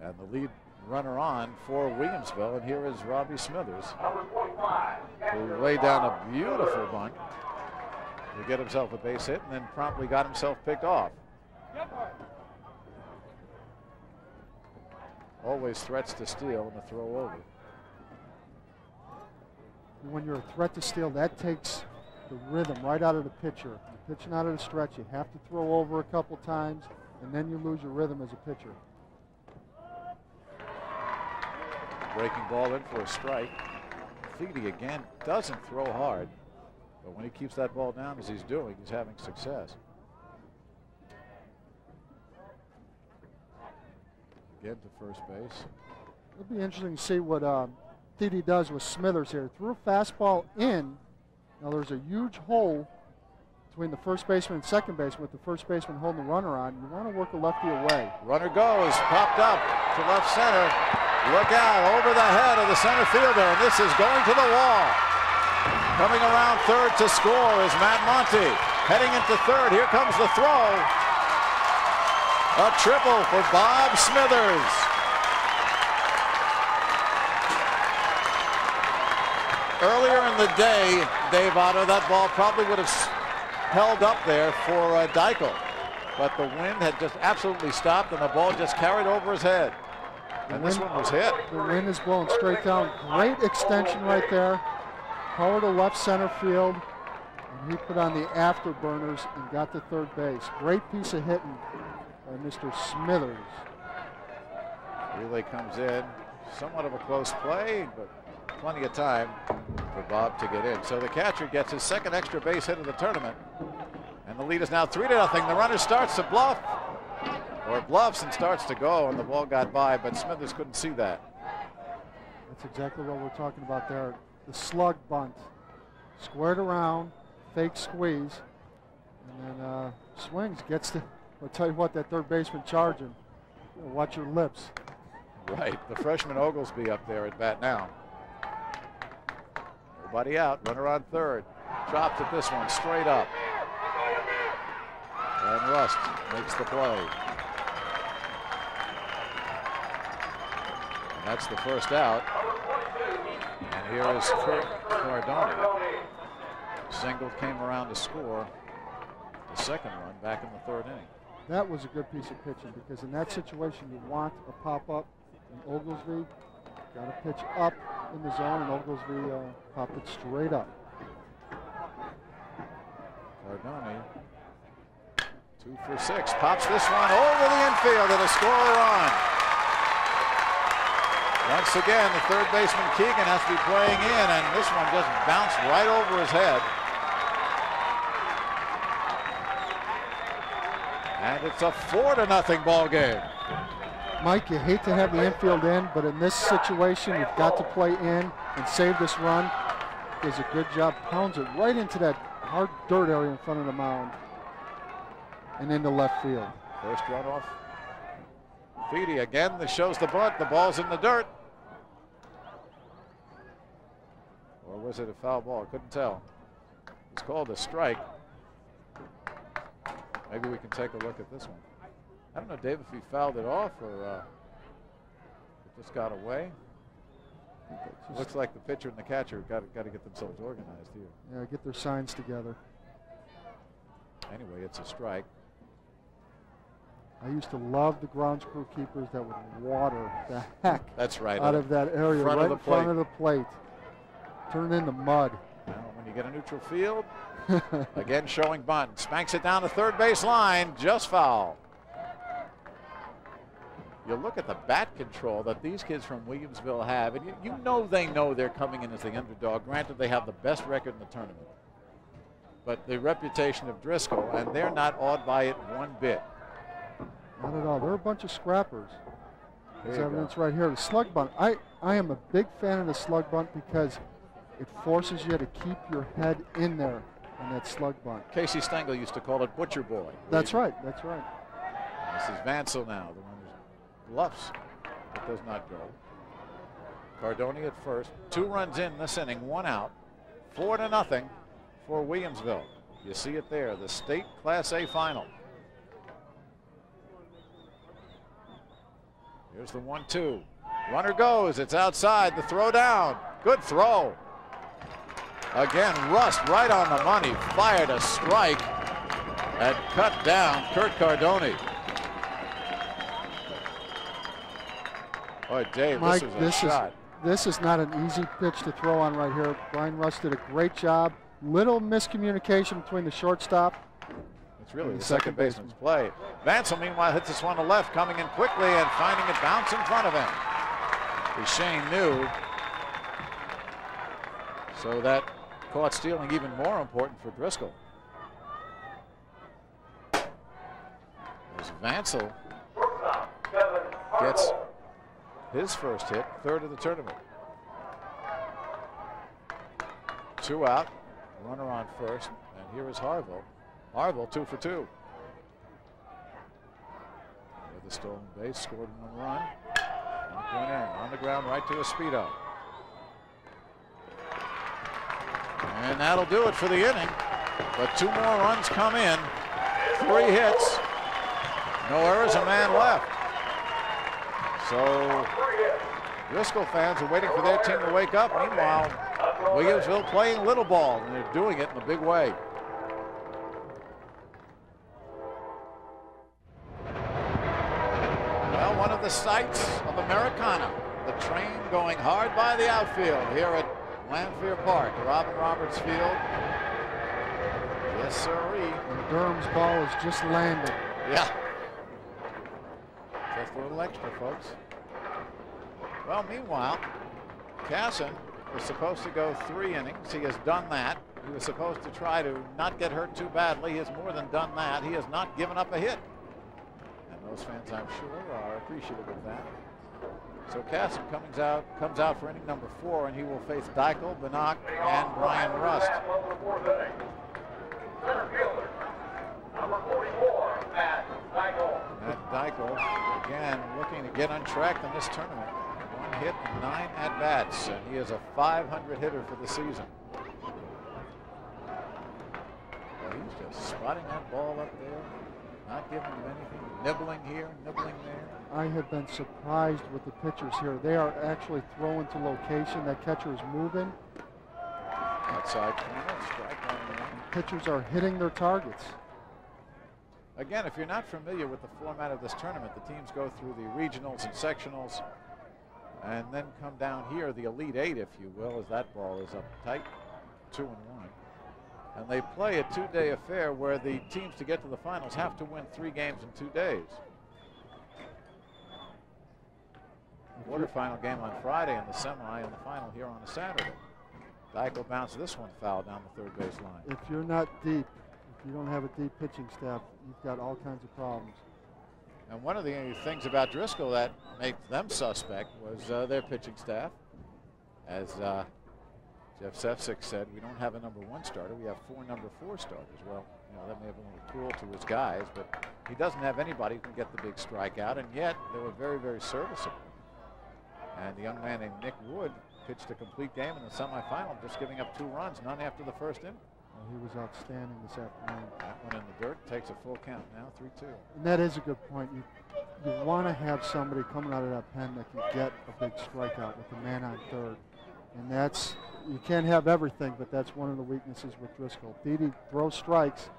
And the lead runner on for Williamsville, and here is Robbie Smithers, who laid down a beautiful bunt to get himself a base hit and then promptly got himself picked off. Always threats to steal and a throw over. When you're a threat to steal, that takes the rhythm right out of the pitcher. You're pitching out of the stretch, you have to throw over a couple times, and then you lose your rhythm as a pitcher. Breaking ball in for a strike. Thede again doesn't throw hard, but when he keeps that ball down as he's doing, he's having success. Again to first base. It'll be interesting to see what Thede does with Smithers here. Threw a fastball in. Now there's a huge hole between the first baseman and second baseman with the first baseman holding the runner on. You want to work a lefty away. Runner goes, popped up to left center. Look out, over the head of the center fielder, and this is going to the wall. Coming around third to score is Matt Monty. Heading into third, here comes the throw. A triple for Bob Smithers. Earlier in the day, Dave Otto, that ball probably would have held up there for Driscoll, but the wind had just absolutely stopped, and the ball just carried over his head. And this one was hit. The wind is blowing straight down. Great extension right there. Power to left center field. And he put on the afterburners and got to third base. Great piece of hitting by Mr. Smithers. Relay comes in. Somewhat of a close play, but plenty of time for Bob to get in. So the catcher gets his second extra base hit of the tournament. And the lead is now 3-0. The runner starts to bluff. Or bluffs and starts to go, and the ball got by, but Smithers couldn't see that. That's exactly what we're talking about there. The slug bunt. Squared around, fake squeeze, and then swings, gets to, I'll tell you what, that third baseman charging. Watch your lips. Right, the freshman Oglesby up there at bat now. Nobody out, runner on third. Dropped at this one, straight up. And Rust makes the play. And that's the first out. And here is Kurt Cardone. Single came around to score the second run back in the third inning. That was a good piece of pitching, because in that situation you want a pop-up, and Oglesby got to pitch up in the zone, and Oglesby popped it straight up. Cardone, 2 for 6, pops this one over the infield and a scorer on. Once again, the third baseman Keegan has to be playing in, and this one just bounced right over his head. And it's a 4-0 ball game. Mike, you hate to have the infield in, but in this situation, you've got to play in and save this run. Does a good job, pounds it right into that hard dirt area in front of the mound and into left field. First run off. Thede again, this shows the bunt, the ball's in the dirt. Or was it a foul ball? Couldn't tell. It's called a strike. Maybe we can take a look at this one. I don't know, Dave, if he fouled it off or it just got away. It looks like the pitcher and the catcher got to get themselves organized here. Yeah, get their signs together. Anyway, it's a strike. I used to love the grounds crew keepers that would water the heck That's right, out of that area right in front of the plate. Turn it into mud. Now, when you get a neutral field, again showing bunt. Spanks it down the third base line, just foul. You look at the bat control that these kids from Williamsville have, and you know they know they're coming in as the underdog. Granted, they have the best record in the tournament. But the reputation of Driscoll, and they're not awed by it one bit. Not at all. They're a bunch of scrappers. There's evidence right here. The slug bunt. I am a big fan of the slug bunt because it forces you to keep your head in there on that slug bunt. Casey Stengel used to call it Butcher Boy. That's right. That's right. This is Vansel now, the one who bluffs. It does not go. Cardoni at first. 2 runs in this inning, 1 out. 4-0 for Williamsville. You see it there, the state Class A final. Here's the 1-2. Runner goes, it's outside, the throw down. Good throw. Again, Rust right on the money, fired a strike and cut down Kurt Cardoni. Boy, Dave, Mike, this is a shot. This is not an easy pitch to throw on right here. Brian Rust did a great job. Little miscommunication between the shortstop. It's really the second baseman's play. Vansel, meanwhile, hits this one to left, coming in quickly and finding it bounce in front of him. Shane New. So that caught stealing even more important for Driscoll. As Vansel gets his first hit, 3rd of the tournament. 2 out, runner on first, and here is Harville. Harville 2 for 2. With the stolen base, scored 1 run. And went in on the ground right to a speedo. And that'll do it for the inning. But 2 more runs come in. 3 hits. No errors, a man left. So Driscoll fans are waiting for their team to wake up. Meanwhile, Williamsville playing little ball, and they're doing it in a big way. Well, one of the sights of Americana, the train going hard by the outfield here at Lanphier Park, Robin Roberts Field. Yes, sirree. And Durham's ball has just landed. Yeah. Just a little extra, folks. Well, meanwhile, Casson was supposed to go 3 innings. He has done that. He was supposed to try to not get hurt too badly. He has more than done that. He has not given up a hit. And those fans, I'm sure, are appreciative of that. So Casson comes out for inning number 4, and he will face Driscoll, Banach, and Brian Rust. Matt Driscoll, again, looking to get on track in this tournament. 1 hit and 9 at-bats, and he is a .500 hitter for the season. Well, he's just spotting that ball up there, not giving him anything, nibbling here, nibbling there. I have been surprised with the pitchers here. They are actually throwing to location. That catcher is moving. Outside corner, strike one. Pitchers are hitting their targets. Again, if you're not familiar with the format of this tournament, the teams go through the regionals and sectionals and then come down here, the Elite 8, if you will, as that ball is up tight, 2-1. And they play a 2-day affair where the teams to get to the finals have to win 3 games in 2 days. Quarterfinal game on Friday and the semi and the final here on a Saturday. Driscoll bounced this one foul down the 3rd base line. If you're not deep, if you don't have a deep pitching staff, you've got all kinds of problems. And one of the things about Driscoll that made them suspect was their pitching staff. As Jeff Sefcik said, we don't have a number 1 starter, we have 4 number 4 starters. Well, you know, that may have been a little cruel to his guys, but he doesn't have anybody who can get the big strikeout, and yet they were very, very serviceable. And the young man named Nick Wood pitched a complete game in the semifinal, just giving up 2 runs, none after the 1st inning. Well, he was outstanding this afternoon. That one in the dirt takes a full count now, 3-2. And that is a good point. You want to have somebody coming out of that pen that can get a big strikeout with the man on 3rd. And that's, you can't have everything, but that's one of the weaknesses with Driscoll. Didi throws strikes,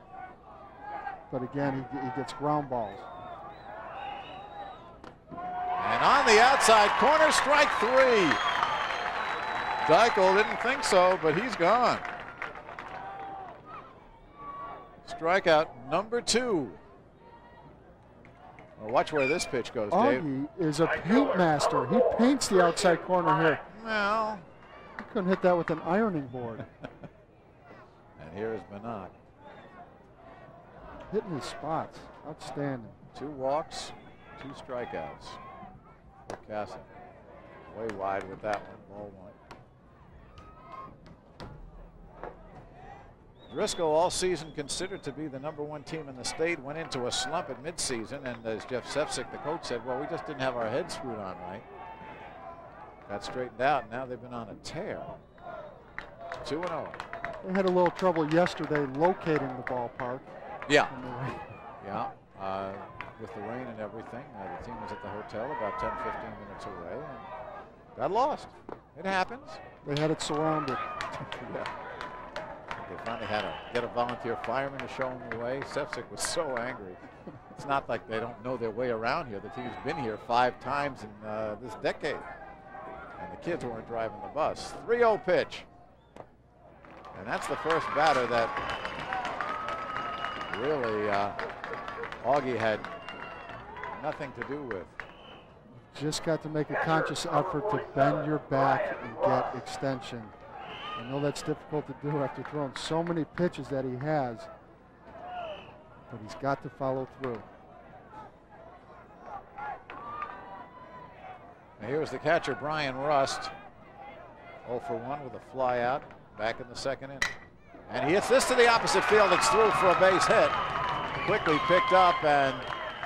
but again, he gets ground balls. And on the outside corner, strike 3. Driscoll didn't think so, but he's gone. Strikeout number 2. Well, watch where this pitch goes, Dave. Augie is a paint master. He paints the outside corner here. Well, he couldn't hit that with an ironing board. And here's Bannock. Hitting his spots. Outstanding. 2 walks, 2 strikeouts for Casson. Way wide with that one, ball 1. Driscoll, all season considered to be the #1 team in the state, went into a slump at midseason, and as Jeff Sefcik, the coach, said, well, we just didn't have our heads screwed on right. Got straightened out, and now they've been on a tear. 2-0. They had a little trouble yesterday locating the ballpark. Yeah. Yeah. With the rain and everything, the team was at the hotel about 10-15 minutes away and got lost. It happens. They had it surrounded. Yeah. They finally had to get a volunteer fireman to show them the way. Sefcik was so angry. It's not like they don't know their way around here. The team's been here 5 times in this decade. And the kids weren't driving the bus. 3-0 pitch. And that's the first batter that really Augie had nothing to do with. Just got to make a conscious effort to bend your back and get extension. I know that's difficult to do after throwing so many pitches that he has, but he's got to follow through. Now here's the catcher, Brian Rust. 0 for 1 with a fly out back in the 2nd inning. And he hits this to the opposite field. It's through for a base hit. Quickly picked up and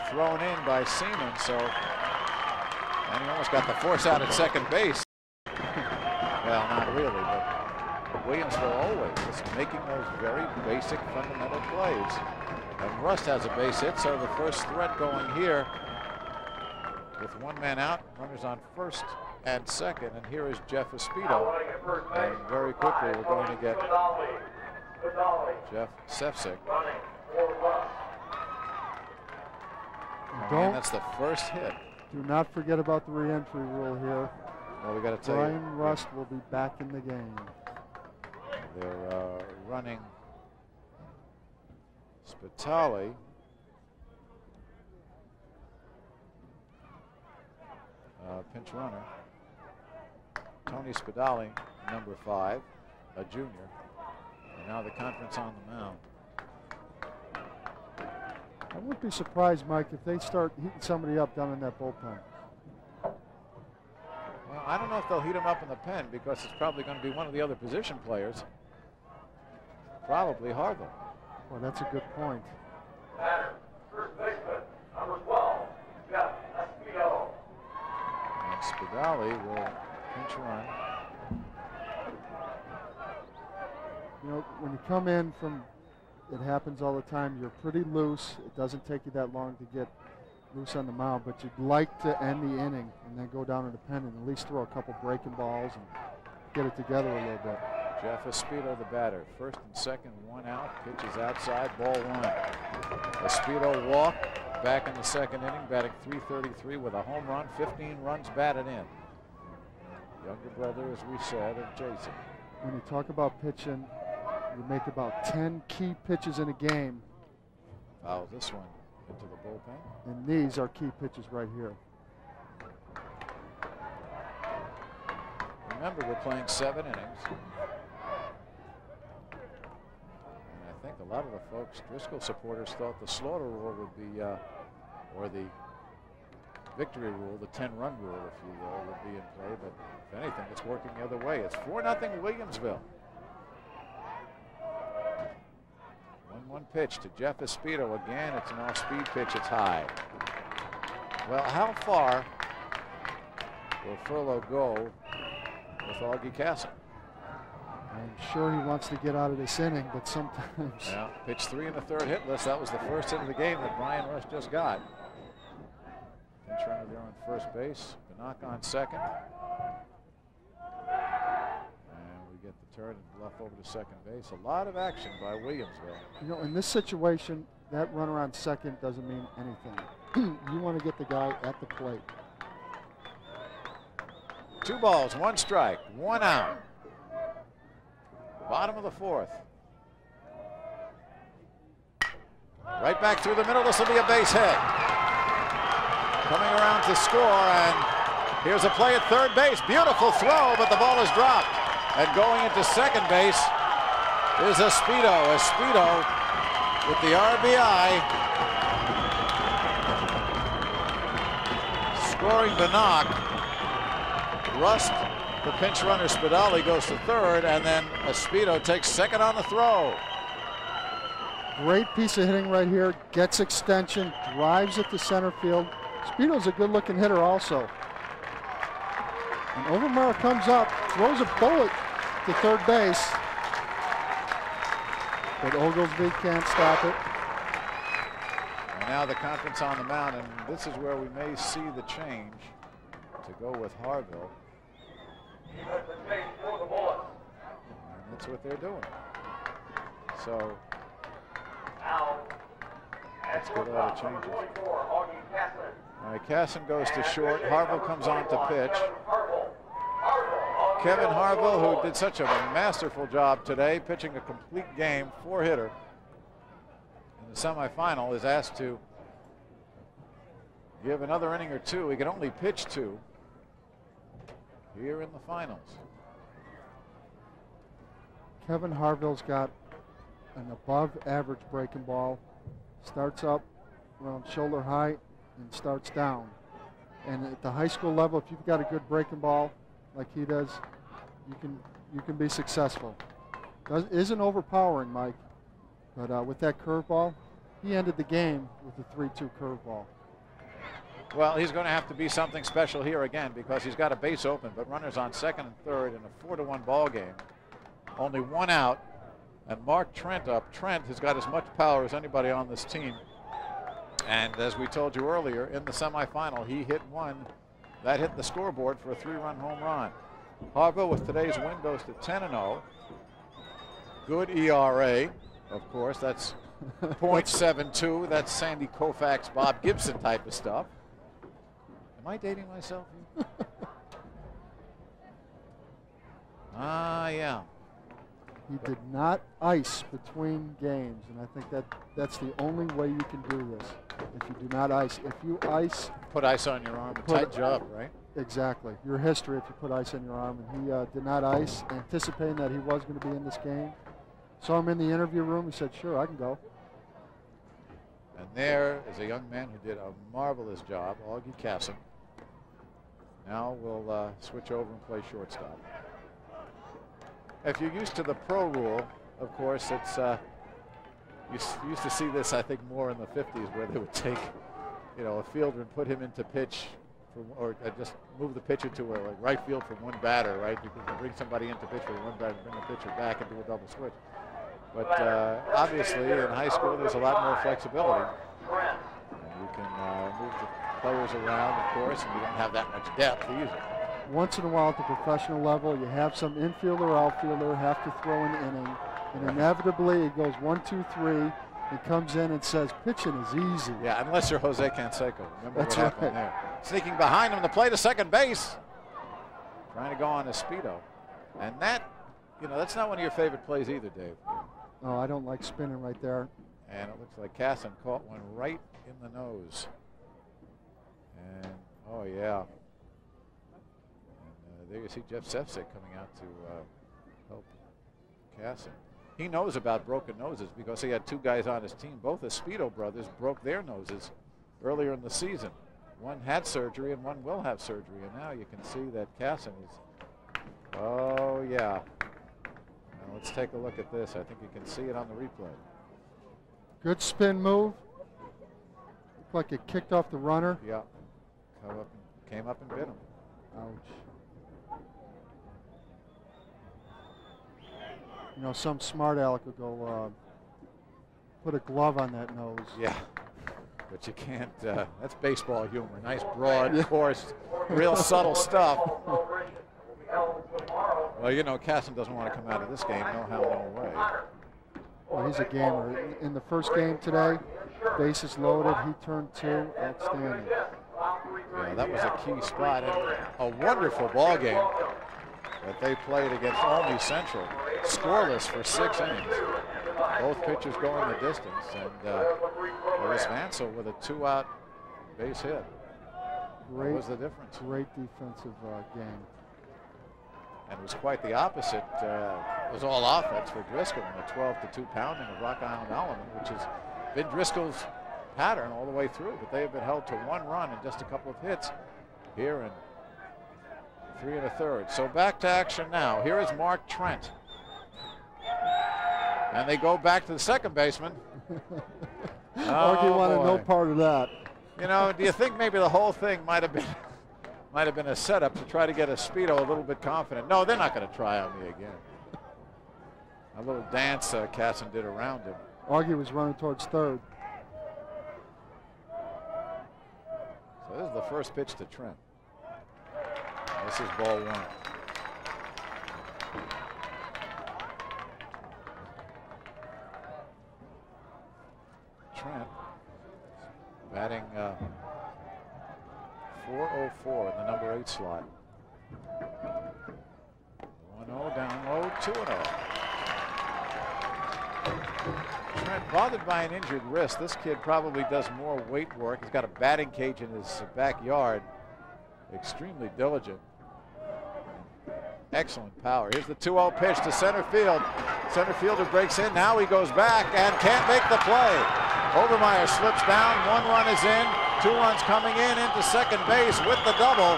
thrown in by Seaman. So, and he almost got the force out at second base. Well, not really, but Williamsville always is making those very basic fundamental plays. And Rust has a base hit, so the first threat going here with 1 man out, runners on 1st and 2nd. And here is Jeff Espedo. And very quickly we're going to get Jeff Sefcik. And that's the first hit. Do not forget about the re-entry rule here. Well, we got to tell Brian Rust will be back in the game. They're running Spitali. Pinch runner. Tony Spitali, number 5, a junior. And now the conference on the mound. I wouldn't be surprised, Mike, if they start heating somebody up down in that bullpen. Well, I don't know if they'll heat him up in the pen because it's probably going to be one of the other position players. Probably Harville. Well, that's a good point. First baseman, number 12, Jeff Espedo. And Spidali will pinch run. You know, when you come in from, it happens all the time, you're pretty loose. It doesn't take you that long to get loose on the mound, but you'd like to end the inning and then go down to the pen and at least throw a couple breaking balls and get it together a little bit. Jeff Espedo, the batter. 1st and 2nd, 1 out. Pitches outside, ball 1. Espedo walk back in the 2nd inning, batting .333 with a home run, 15 runs batted in. Younger brother, as we said, of Jason. When you talk about pitching, you make about 10 key pitches in a game. Fouls this one into the bullpen. And these are key pitches right here. Remember, we're playing 7 innings. And I think a lot of the folks, Driscoll supporters, thought the slaughter rule would be, or the victory rule, the 10-run rule, if you will, would be in play. But if anything, it's working the other way. It's 4-0 Williamsville. 1-1 pitch to Jeff Espedo. Again, it's an off-speed pitch. It's high. Well, how far will Furlow go with Augie Castle? I'm sure he wants to get out of this inning, but sometimes. Yeah, pitch 3 in the 3rd hit list. That was the first hit of the game that Brian Rush just got. Pinch runner there on first base. Bannock on 2nd. And we get the turn and bluff over to 2nd base. A lot of action by Williamsville. You know, in this situation, that runner on 2nd doesn't mean anything. You want to get the guy at the plate. 2 balls, 1 strike, 1 out. Bottom of the 4th. Right back through the middle. This will be a base hit. Coming around to score, and here's a play at third base. Beautiful throw, but the ball is dropped. And going into second base is Espedo. Espedo with the RBI. Scoring Bannock. Rust, the pinch runner Spadali, goes to third, and then Espedo takes second on the throw. Great piece of hitting right here. Gets extension, drives it to center field. Speedo's a good-looking hitter also. And Overmar comes up, throws a bullet to third base. But Oglesby can't stop it. And now the conference on the mound, and this is where we may see the change to go with Harville. And that's what they're doing. So let's get all the changes. All right, Casson goes to short. Harville comes on to pitch. Kevin Harville, who did such a masterful job today, pitching a complete game, 4-hitter in the semifinal, is asked to give another inning or two. He can only pitch 2 here in the finals. Kevin Harville's got an above-average breaking ball. Starts up around shoulder height and starts down. And at the high school level, if you've got a good breaking ball like he does, you can be successful. Isn't overpowering, Mike, but with that curveball, he ended the game with a 3-2 curveball. Well, he's going to have to be something special here again because he's got a base open, but runners on second and third in a 4-1 ball game. Only 1 out, and Mark Trent up. Trent has got as much power as anybody on this team. And as we told you earlier, in the semifinal, he hit 1. That hit the scoreboard for a 3-run home run. Harville with today's win goes to 10-0. Good ERA, of course. That's .72. That's Sandy Koufax, Bob Gibson type of stuff. Am I dating myself? Yeah. He did not ice between games, and I think that's the only way you can do this. If you do not ice, if you ice, put ice on your arm, a tight job, right? Exactly. Your history if you put ice on your arm, and he did not ice, anticipating that he was going to be in this game. Saw him in the interview room. He said, "Sure, I can go." And there is a young man who did a marvelous job, Augie Casson. Now we'll switch over and play shortstop. If you're used to the pro rule, of course, it's you used to see this, I think, more in the 50s, where they would take, a fielder and put him into pitch, or just move the pitcher to a right field from one batter, right? You can bring somebody into pitch for one batter, bring the pitcher back, and do a double switch. But obviously, in high school, there's a lot more flexibility. And you can move the players around, of course, and you don't have that much depth either. Once in a while at the professional level, you have some infielder or outfielder have to throw an inning, and inevitably it goes 1, 2, 3, and comes in and says pitching is easy. Yeah, unless you're Jose Canseco. Remember That's what happened right. there. Sneaking behind him to play to second base. Trying to go on Espedo. And that, that's not one of your favorite plays either, Dave. Oh, I don't like spinning right there. And it looks like Casson caught one right in the nose. And, oh, yeah. And there you see Jeff Sefcik coming out to help Casson. He knows about broken noses because he had 2 guys on his team. Both Espedo brothers broke their noses earlier in the season. One had surgery and one will have surgery. And now you can see that Casson is, oh, yeah. Now let's take a look at this. I think you can see it on the replay. Good spin move. Looked like it kicked off the runner. Yeah. Came up and bit him. Ouch. Some smart aleck would go put a glove on that nose. Yeah. But you can't, that's baseball humor. Nice, broad, coarse, real subtle stuff. Well, Casson doesn't want to come out of this game. No how, no way. Well, he's a gamer. In the first game today, bases loaded. He turned 2. Outstanding. Yeah, that was a key spot. And a wonderful ball game that they played against Olney Central. Scoreless for 6 innings. Both pitchers going the distance, and it was Vansel with a 2-out base hit. What was the difference? Great defensive game. And it was quite the opposite. It was all offense for Driscoll in the 12-2 pounding of Rock Island Element, which has been Driscoll's pattern all the way through. But they have been held to 1 run and just a couple of hits here in 3 1/3. So back to action now. Here is Mark Trent. And they go back to the second baseman. Archie wanted no part of that. You know, do you think maybe the whole thing might have been a setup to try to get a Speedo a little bit confident? No, they're not going to try on me again. A little dance Casson did around him. Augie was running towards third. So this is the first pitch to Trent. This is ball 1. Trent batting 404 in the number 8 slot. 1-0 down low, 2-0. Trent bothered by an injured wrist. This kid probably does more weight work. He's got a batting cage in his backyard. Extremely diligent. Excellent power. Here's the 2-0 pitch to center field. Center fielder breaks in. Now he goes back and can't make the play. Overmeyer slips down. 1 run is in. 2 runs coming in into second base with the double.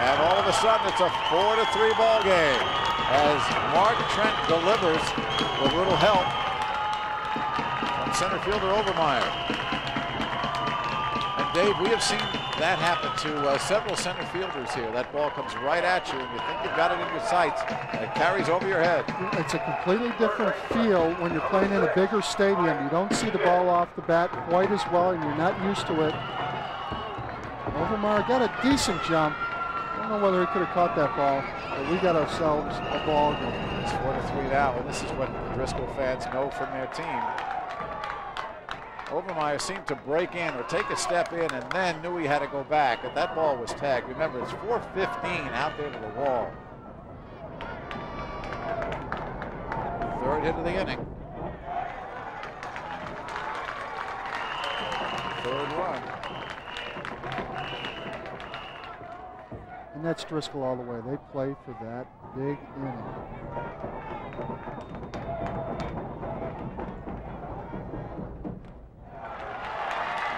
And all of a sudden it's a 4-3 ball game as Mark Trent delivers with little help from center fielder Overmeyer. And Dave, we have seen that happen to several center fielders here. That ball comes right at you and you think you've got it in your sights and it carries over your head. It's a completely different feel when you're playing in a bigger stadium. You don't see the ball off the bat quite as well and you're not used to it. Overmeyer got a decent jump. I don't know whether he could have caught that ball, but we got ourselves a ball game. It's 4-3 now, and this is what Driscoll fans know from their team. Overmeyer seemed to break in or take a step in and then knew he had to go back, but that ball was tagged. Remember, it's 4:15 out there to the wall. Third hit of the inning. Third run. And that's Driscoll all the way. They play for that big inning.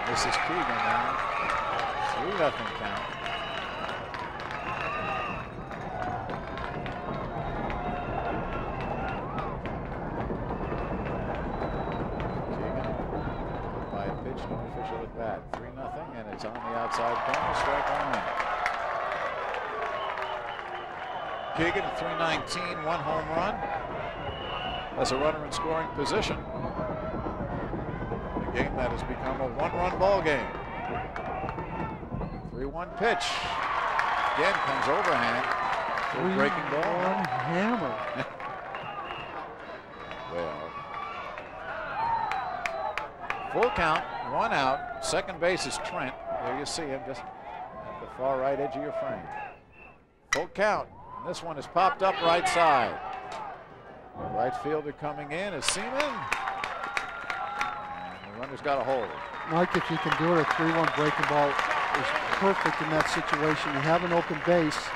This is Keegan now. 3-0 count. Keegan by a pitch, no official at bat. 3-0, and it's on the outside corner, strike 1. Keegan at 319, 1 home run. As a runner in scoring position. Game that has become a 1-run ball game. 3-1 pitch. Again comes overhand. Breaking ball. One hammer. Well, full count, 1 out. Second base is Trent. There you see him just at the far right edge of your frame. Full count. And this one is popped up right side. Right fielder coming in is Seaman. Runner's got a hold. Mike, if you can do it, a 3-1 breaking ball is perfect in that situation. You have an open base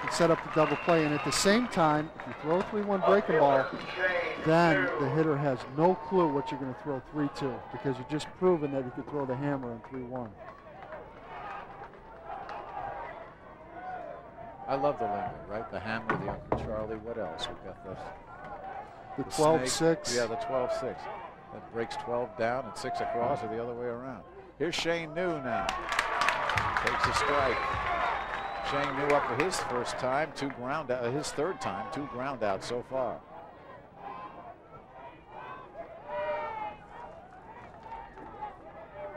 and set up the double play, and at the same time, if you throw a 3-1 breaking ball, then the hitter has no clue what you're going to throw 3-2 because you've just proven that you could throw the hammer in 3-1. I love the lingo, right? The hammer, the Uncle Charlie. What else? We've got the 12-6. Yeah, the 12-6. That breaks 12 down and 6 across or the other way around. Here's Shane New now. Takes a strike. Shane New up for his first time, 2 ground out, his third time, 2 ground outs so far.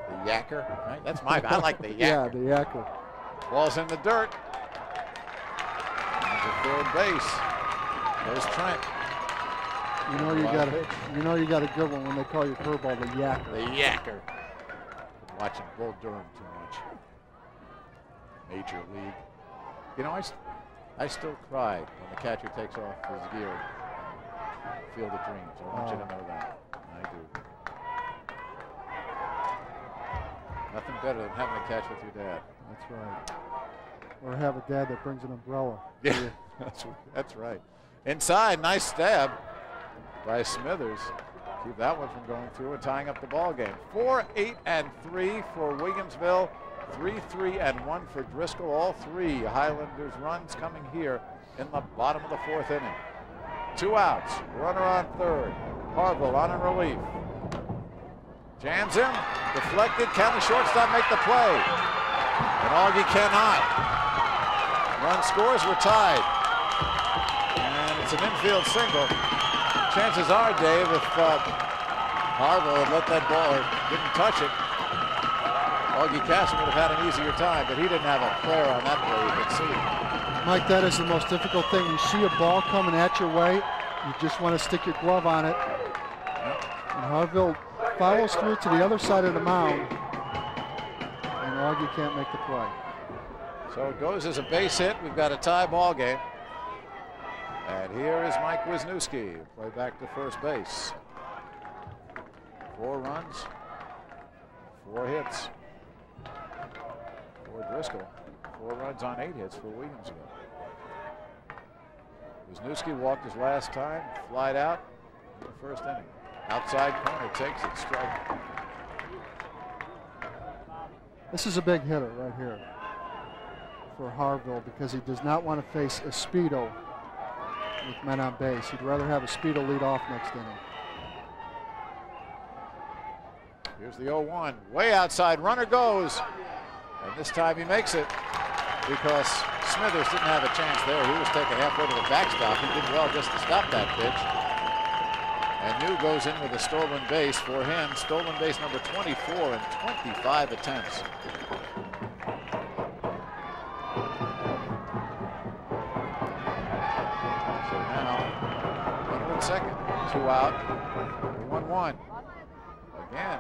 The yacker, right? That's my, I like the yacker. Yeah, the yacker. Ball's in the dirt. To third base. There's Trent. You know you got a good one when they call you curveball the yacker. The yacker. Been watching Bull Durham too much. Major League. You know, I still cry when the catcher takes off his gear. Field of Dreams. I want you to know that. I do. Nothing better than having a catch with your dad. That's right. Or have a dad that brings an umbrella. Yeah, that's right. Inside, nice stab by Smithers. Keep that one from going through and tying up the ball game. 4-8-3 for Williamsville. 3-3-1 for Driscoll. All three Highlanders runs coming here in the bottom of the fourth inning. 2 outs. Runner on third. Harville on in relief. Jams him. Deflected. Can the shortstop make the play? And Augie cannot. Run scores. We're tied. And it's an infield single. Chances are, Dave, if Harville had let that ball or didn't touch it, Augie Casson would have had an easier time, but he didn't have a player on that play, you can see. Mike, that is the most difficult thing. You see a ball coming at your way, you just want to stick your glove on it. Yep. And Harville follows through to the other side of the mound, and Augie can't make the play. So it goes as a base hit. We've got a tie ball game. And here is Mike Wisniewski, play back to first base. 4 runs, 4 hits for Driscoll. 4 runs on 8 hits for Williamsville. Wisniewski walked his last time, flied out in the first inning. Outside corner takes it, strike. This is a big hitter right here for Harville because he does not want to face a Speedo with men on base. He'd rather have a Speedo lead off next inning. Here's the 0-1, way outside, runner goes. And this time he makes it because Smithers didn't have a chance there. He was taken halfway to the backstop. He did well just to stop that pitch. And New goes in with a stolen base for him. Stolen base number 24 in 25 attempts. So now, runner at second, 2 out, 1-1. Again,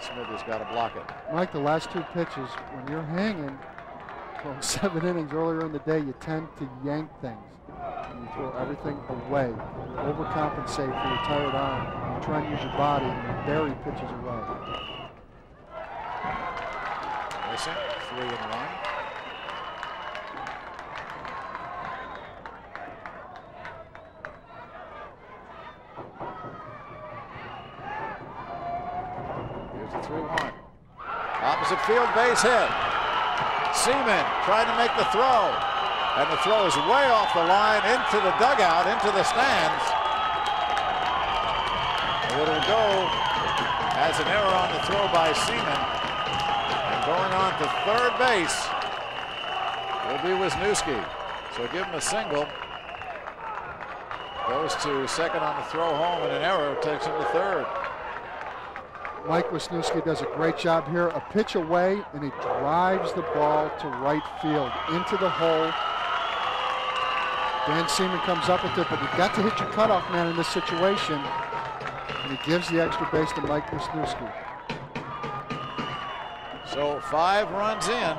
Smithers got to block it. Mike, the last 2 pitches, when you're hanging from 7 innings earlier in the day, you tend to yank things. And you throw everything away. You overcompensate for your tired arm. You try and use your body, and you bury pitches away. Missing, 3-1. Here's the 3-1. Opposite field, base hit. Seaman trying to make the throw. And the throw is way off the line into the dugout, into the stands. It'll go as an error on the throw by Seaman. And going on to third base will be Wisniewski. So give him a single. Goes to second on the throw home, and an error takes him to third. Mike Wisniewski does a great job here. A pitch away, and he drives the ball to right field into the hole. Dan Seaman comes up with it, but you've got to hit your cutoff man in this situation. And he gives the extra base to Mike Wisniewski. So 5 runs in.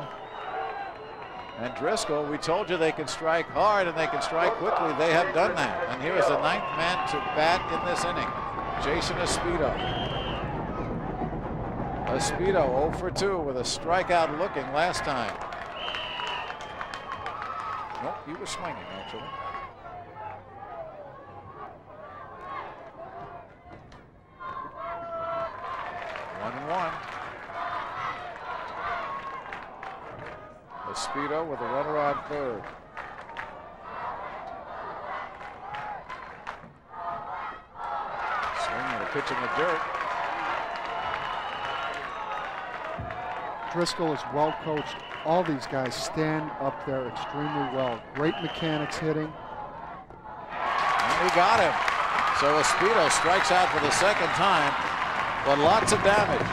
And Driscoll, we told you they can strike hard and they can strike quickly. They have done that. And here is the 9th man to bat in this inning, Jason Espedo. Espedo 0 for 2 with a strikeout looking last time. Nope, he was swinging actually. One and one. Espedo with a runner on third. Swinging a pitch in the dirt. Driscoll is well coached. All these guys stand up there extremely well. Great mechanics hitting. And he got him. So Espedo strikes out for the 2nd time, but lots of damage.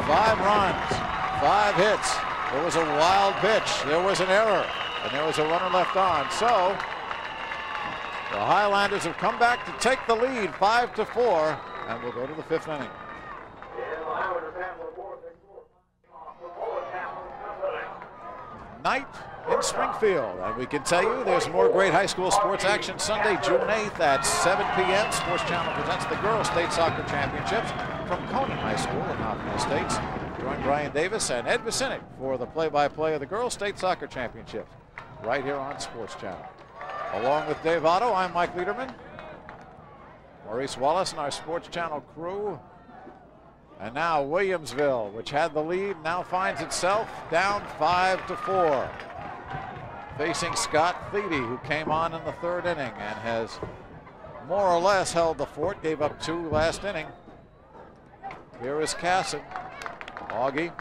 5 runs, 5 hits. There was a wild pitch. There was an error, and there was a runner left on. So the Highlanders have come back to take the lead 5-4, and we'll go to the 5th inning. night in Springfield. And we can tell you there's more great high school sports action Sunday, June 8th at 7 p.m. Sports Channel presents the Girls State Soccer Championships from Conant High School in Hoffman Estates. Join Brian Davis and Ed Vicinic for the play-by-play of the Girls State Soccer Championships right here on Sports Channel. Along with Dave Otto, I'm Mike Liederman. Maurice Wallace and our Sports Channel crew. And now Williamsville, which had the lead, now finds itself down 5-4. Facing Scott Thiede, who came on in the third inning and has more or less held the fort, gave up 2 last inning. Here is Casson. Augie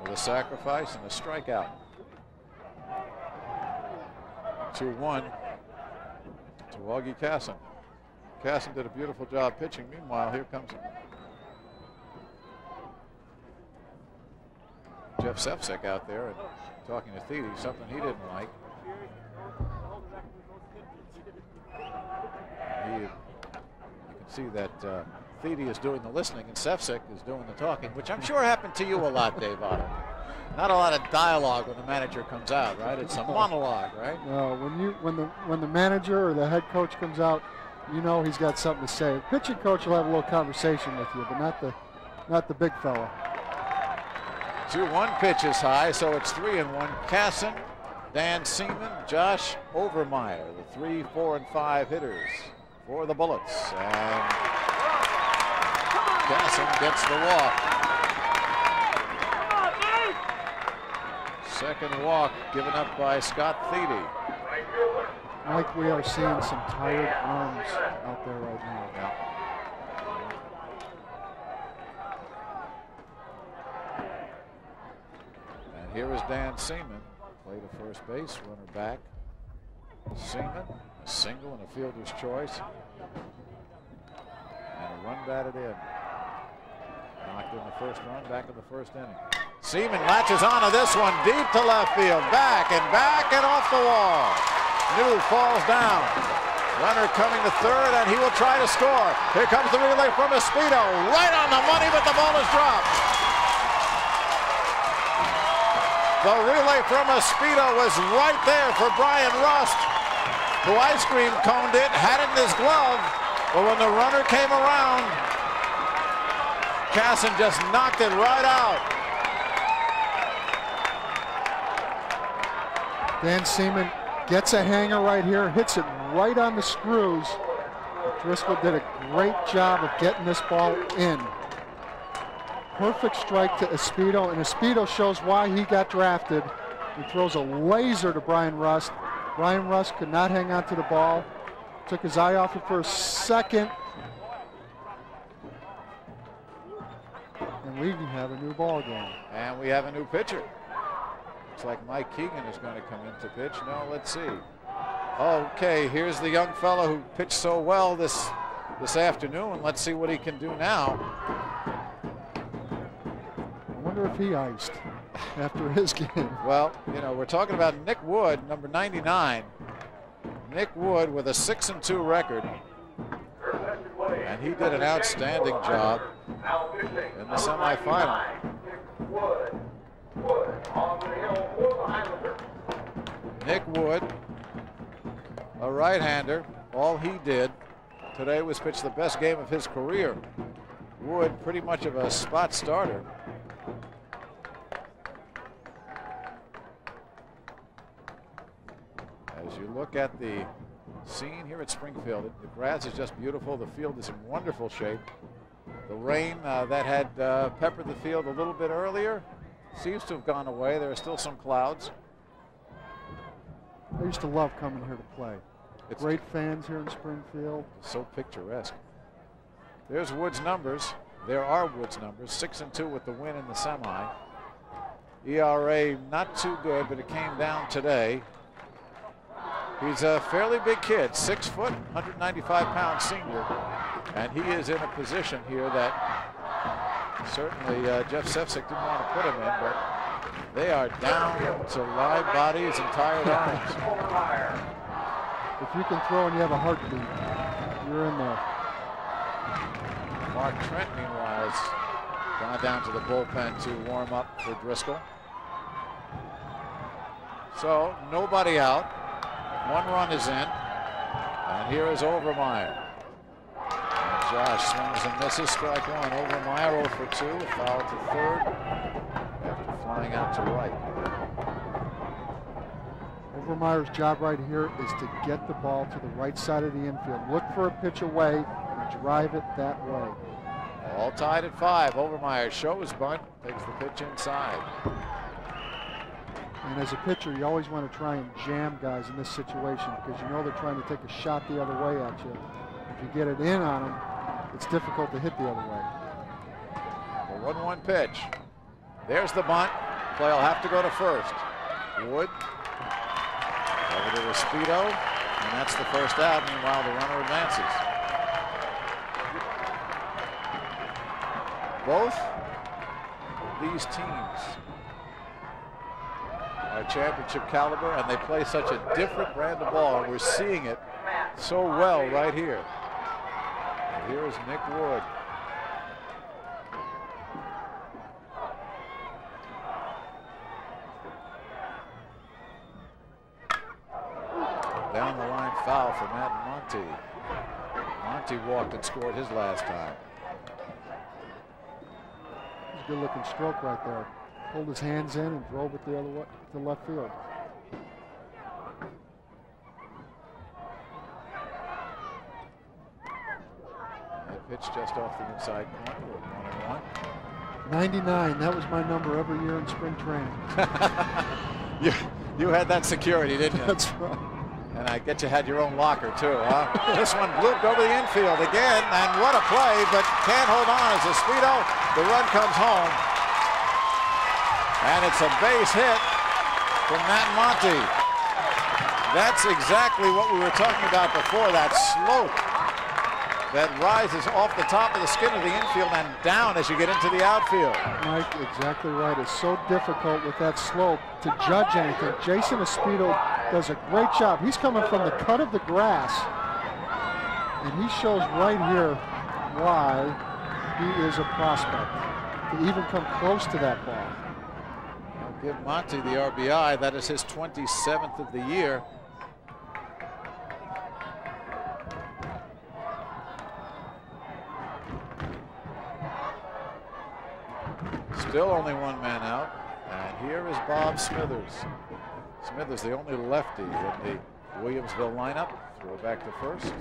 with a sacrifice and a strikeout. 2-1 to Augie Casson. Casson did a beautiful job pitching. Meanwhile, here comes Jeff Sefcik out there and talking to Thiede, something he didn't like. You can see that Thiede is doing the listening and Sefcik is doing the talking, which I'm sure happened to you a lot, Dave Otto. Not a lot of dialogue when the manager comes out, right? It's a monologue, right? No, when the manager or the head coach comes out, you know he's got something to say. The pitching coach will have a little conversation with you, but not the big fella. 2-1 pitch is high, so it's 3-1. Casson, Dan Seaman, Josh Overmeyer, the 3, 4, and 5 hitters for the Bullets. And Casson gets the walk. Second walk given up by Scott Thiede. Mike, we are seeing some tired arms out there right now. Yeah. And here is Dan Seaman, play to first base, runner back. Seaman, a single and a fielder's choice. And a run batted in. Knocked in the first run, back in the first inning. Seaman latches onto this one deep to left field, back and off the wall. New falls down. Runner coming to third, and he will try to score. Here comes the relay from Espedo. Right on the money, but the ball is dropped. The relay from Espedo was right there for Brian Rust, who ice cream coned it, had it in his glove, but when the runner came around, Casson just knocked it right out. Dan Seaman gets a hanger right here, hits it right on the screws. Driscoll did a great job of getting this ball in. Perfect strike to Espedo, and Espedo shows why he got drafted. He throws a laser to Brian Rust. Brian Rust could not hang on to the ball. Took his eye off it for a second. And we have a new ball game. And we have a new pitcher. Looks like Mike Keegan is going to come in to pitch. No, let's see. Okay, here's the young fellow who pitched so well this afternoon. Let's see what he can do now. I wonder if he iced after his game. Well, you know, we're talking about Nick Wood, number 99. Nick Wood with a 6-2 record. And he did an outstanding job in the semifinal. Nick Wood, a right-hander. All he did today was pitch the best game of his career. Wood, pretty much of a spot starter. As you look at the scene here at Springfield, the grass is just beautiful. The field is in wonderful shape. The rain that had peppered the field a little bit earlier seems to have gone away. There are still some clouds. I used to love coming here to play. It's great fans here in Springfield. So picturesque. There's Wood's numbers. There are Wood's numbers. 6-2 with the win in the semi. ERA not too good, but it came down today. He's a fairly big kid, 6 foot, 195-pound senior, and he is in a position here that certainly Jeff Sefcik didn't want to put him in, but they are down to live bodies and tired arms. If you can throw and you have a heartbeat, you're in there. Mark Trent, meanwhile, is Gone down to the bullpen to warm up for Driscoll. So nobody out. 1 run is in. And here is Overmeyer. And Josh swings and misses. Strike 1. Overmeyer 0 for 2. A foul to third after flying out to right. Overmeyer's job right here is to get the ball to the right side of the infield. Look for a pitch away and drive it that way. All tied at 5. Overmeyer shows bunt, takes the pitch inside. And as a pitcher, you always want to try and jam guys in this situation because you know they're trying to take a shot the other way at you. If you get it in on them, it's difficult to hit the other way. The 1-1 pitch. There's the bunt. Play will have to go to first. Wood over to Speedo, and that's the first out. Meanwhile, the runner advances. Both these teams are championship caliber, and they play such a different brand of ball, and we're seeing it so well right here. And here is Nick Wood. Down the line foul for Matt Monty. Monty walked and scored his last time. Good looking stroke right there. Pulled his hands in and drove it the other way to left field. That pitch just off the inside corner. 1-1. 99. That was my number every year in spring training. you had that security, didn't you? That's right. And I bet you had your own locker too, huh? This one looped over the infield again, and what a play, but can't hold on as a Speedo. The run comes home. And it's a base hit from Matt Monty. That's exactly what we were talking about before, that slope that rises off the top of the skin of the infield and down as you get into the outfield. Mike, exactly right. It's so difficult with that slope to judge anything. Jason Espedo does a great job. He's coming from the cut of the grass, and he shows right here why he is a prospect to even come close to that ball. I'll give Monty the RBI. That is his 27th of the year. Still only 1 man out, and here is Bob Smithers. Smithers, the only lefty in the Williamsville lineup. Throw back to first.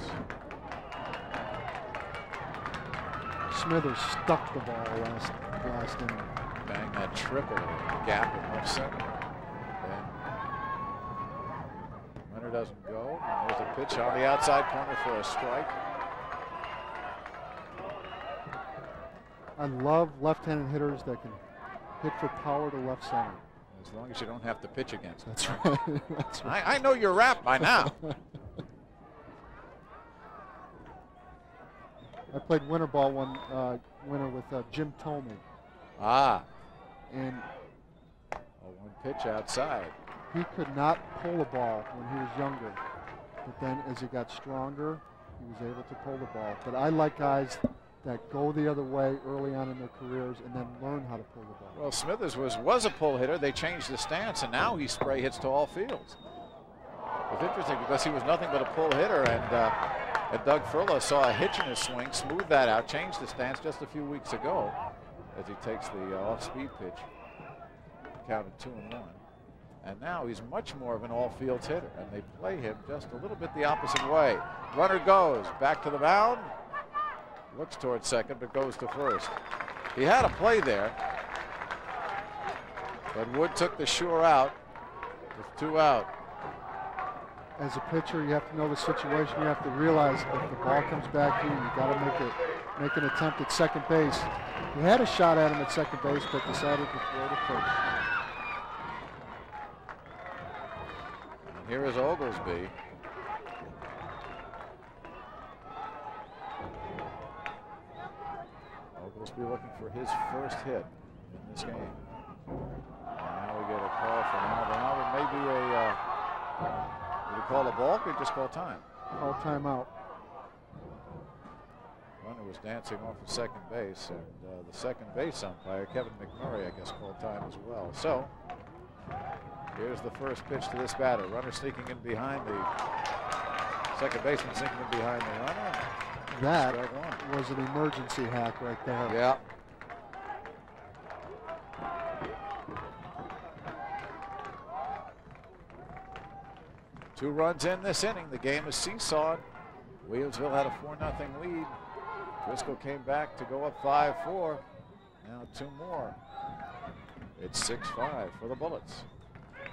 Smithers stuck the ball last inning. Bang that triple gap in left center. Then runner doesn't go. And there's a pitch on the outside corner for a strike. I love left-handed hitters that can hit for power to left center. As long as you don't have to pitch against them. That's right. That's right. I know your rap by now. I played winter ball one winter with Jim Tomey. Ah. And a 1 pitch outside. He could not pull a ball when he was younger. But then as he got stronger, he was able to pull the ball. But I like guys that go the other way early on in their careers and then learn how to pull the ball. Well, Smithers was a pull hitter. They changed the stance, and now he spray hits to all fields. It was interesting because he was nothing but a pull hitter, and Doug Furlow saw a hitch in his swing, smoothed that out, changed the stance just a few weeks ago as he takes the off-speed pitch, counted 2-1. And now he's much more of an all-fields hitter, and they play him just a little bit the opposite way. Runner goes back to the mound, looks towards second, but goes to first. He had a play there, but Wood took the sure out with 2 out. As a pitcher, you have to know the situation. You have to realize if the ball comes back to you, you got to make an attempt at second base. He had a shot at him at second base, but decided to throw to first. And here is Oglesby. Oglesby looking for his first hit in this game. Now we get a call from Alvin. Alvin may be did he call a balk or just call time? Call timeout. Runner runner was dancing off of second base, and the second base umpire, Kevin McMurray, I guess, called time as well. So here's the first pitch to this batter. Runner sneaking in behind the second baseman, sneaking in behind the runner. That was an emergency hack right there. Yeah. Two runs in this inning. The game is seesawed. Williamsville had a 4-0 lead. Driscoll came back to go up 5-4. Now two more. It's 6-5 for the Bullets.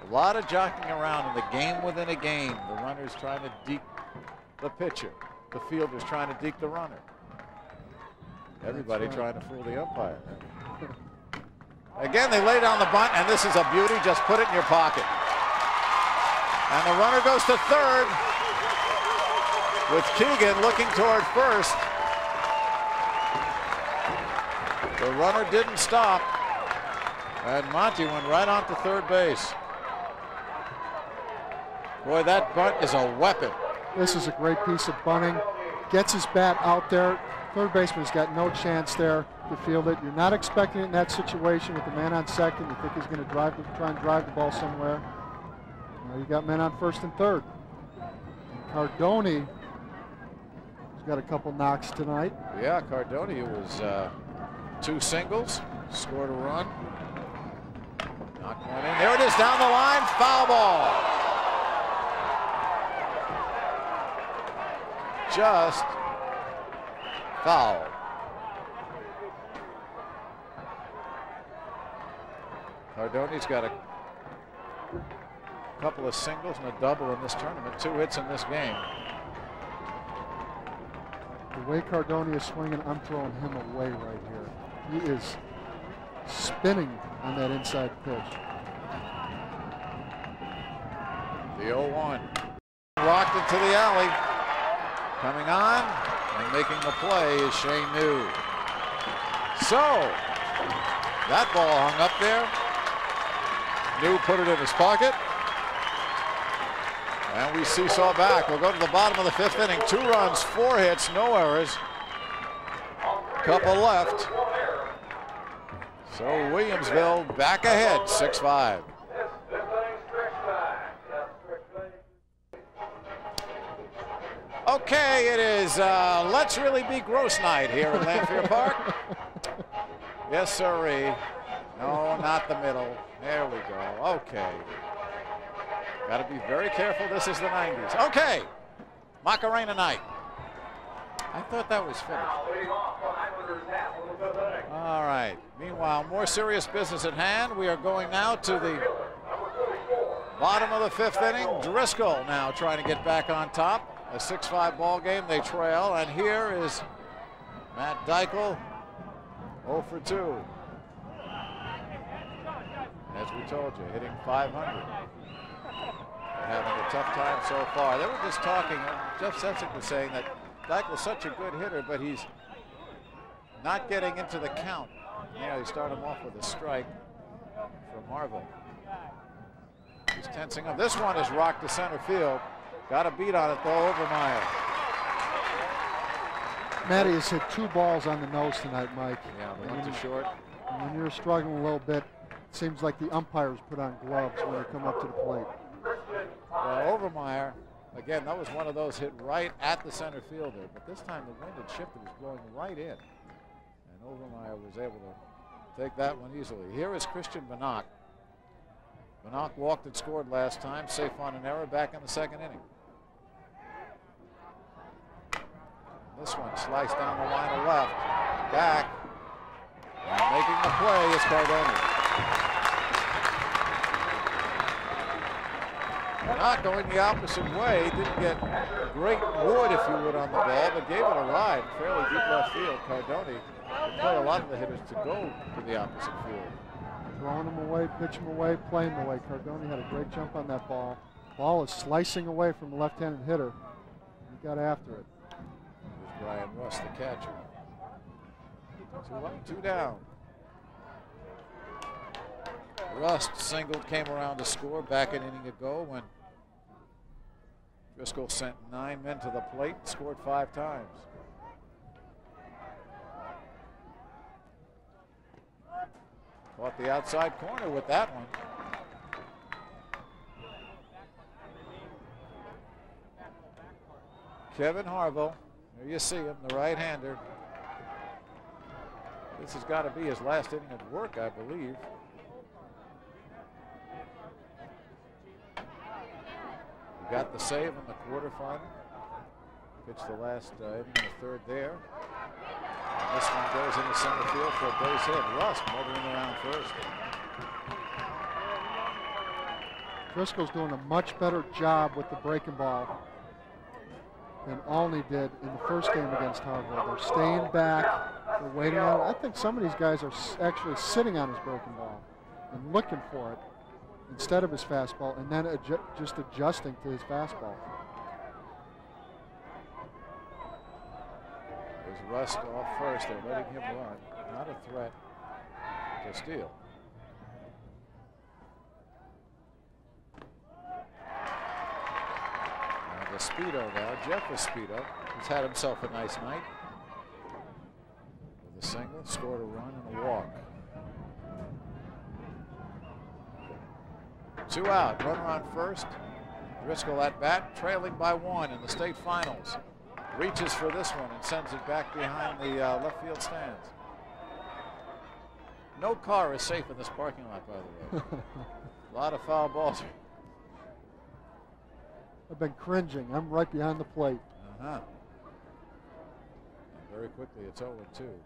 A lot of jockeying around in the game within a game. The runner's trying to deke the pitcher. The fielder's trying to deke the runner. Everybody trying to fool the umpire. Again, they lay down the bunt, and this is a beauty. Just put it in your pocket. And the runner goes to third with Keegan looking toward first. The runner didn't stop, and Monty went right on to third base. Boy, that bunt is a weapon. This is a great piece of bunting. Gets his bat out there. Third baseman's got no chance there to field it. You're not expecting it in that situation with the man on second. You think he's going to try and drive the ball somewhere. You got men on first and third. Cardoni has got a couple knocks tonight. Yeah, Cardoni was 2 singles, scored a run. Knocked one in. There it is down the line. Foul ball. Just foul. Cardoni's got a couple of singles and a double in this tournament. 2 hits in this game. The way Cardoni is swinging, I'm throwing him away right here. He is spinning on that inside pitch. The 0-1. Rocked into the alley. Coming on and making the play is Shane New. So that ball hung up there. New put it in his pocket. And we seesaw back. We'll go to the bottom of the 5th inning. 2 runs, 4 hits, no errors. Couple left. So Williamsville back ahead, 6-5. Okay, it is Let's Really Be Gross night here at Lanphier Park. Yes, sirree. No, not the middle. There we go. Okay. Got to be very careful. This is the 90s. Okay. Macarena night. I thought that was finished. All right. Meanwhile, more serious business at hand. We are going now to the bottom of the 5th inning. Driscoll now trying to get back on top. A 6-5 ball game. They trail. And here is Matt Driscoll, 0 for 2. As we told you, hitting 500. Having a tough time so far. They were just talking, Jeff Sensick was saying that Driscoll's such a good hitter, but he's not getting into the count. Yeah, he started him off with a strike from Marville. He's tensing up. This one is rocked to center field. Got a beat on it though, Overmeyer. Matty has hit 2 balls on the nose tonight, Mike. Yeah, the one too short. When you're struggling a little bit, it seems like the umpires put on gloves when they come up to the plate. Well, Overmeyer, again, that was one of those hit right at the center fielder, but this time the wind had shifted, it was blowing right in. And Overmeyer was able to take that one easily. Here is Christian Banach. Banach walked and scored last time, safe on an error back in the 2nd inning. This one sliced down the line of left, back, and making the play is Cardoni. Not going the opposite way, didn't get great wood, if you would, on the ball, but gave it a ride, fairly deep left field. Cardoni would play a lot of the hitters to go to the opposite field. Throwing them away, pitching them away, playing them away. Cardoni had a great jump on that ball. Ball is slicing away from the left-handed hitter. He got after it. Here's Brian Rust, the catcher. 2 up, 2 down. Rust singled, came around to score back an inning ago when Driscoll sent 9 men to the plate and scored 5 times. Caught the outside corner with that one. Kevin Harville, there you see him, the right-hander. This has got to be his last inning of work, I believe. He got the save in the quarterfinal. Pitched the last inning in the third there. And this one goes into center field for a base hit. Rust motoring around first. Driscoll's doing a much better job with the breaking ball than Alney did in the first game against Harville. They're staying back. They're waiting on it. I think some of these guys are actually sitting on his breaking ball and looking for it instead of his fastball, and then just adjusting to his fastball. There's Rust off first. They're letting him run. Not a threat to steal. Now Speedo now. Jeff Speedo has had himself a nice night. With a single, scored a run and a walk. 2 out, runner on first. Driscoll at bat, trailing by 1 in the state finals. Reaches for this one and sends it back behind the left field stands. No car is safe in this parking lot, by the way. A lot of foul balls. I've been cringing. I'm right behind the plate. And very quickly, it's 0-2.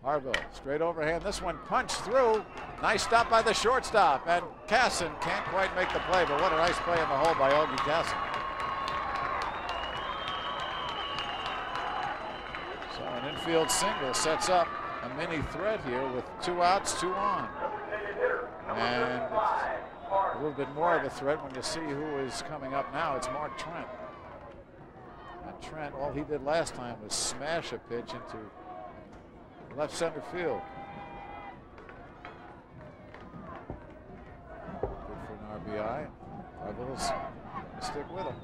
Harville, straight overhand. This one punched through. Nice stop by the shortstop. And Casson can't quite make the play, but what a nice play in the hole by Augie Casson. So an infield single sets up a mini threat here with 2 outs, 2 on. And a little bit more of a threat when you see who is coming up now. It's Mark Trent. And Trent, all he did last time was smash a pitch into left center field. Good for an RBI. Harville's gonna stick with him.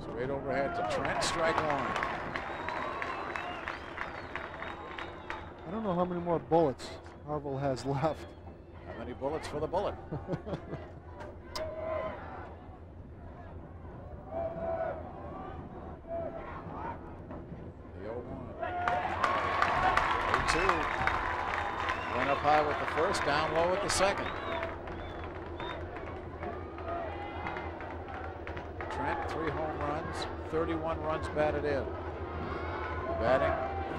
Straight overhead to Trent, strike 1. I don't know how many more bullets Harville has left. How many bullets for the bullet? The 0-1. 0-2. Went up high with the first, down low with the second. Trent, 3 home runs, 31 runs batted in. Batting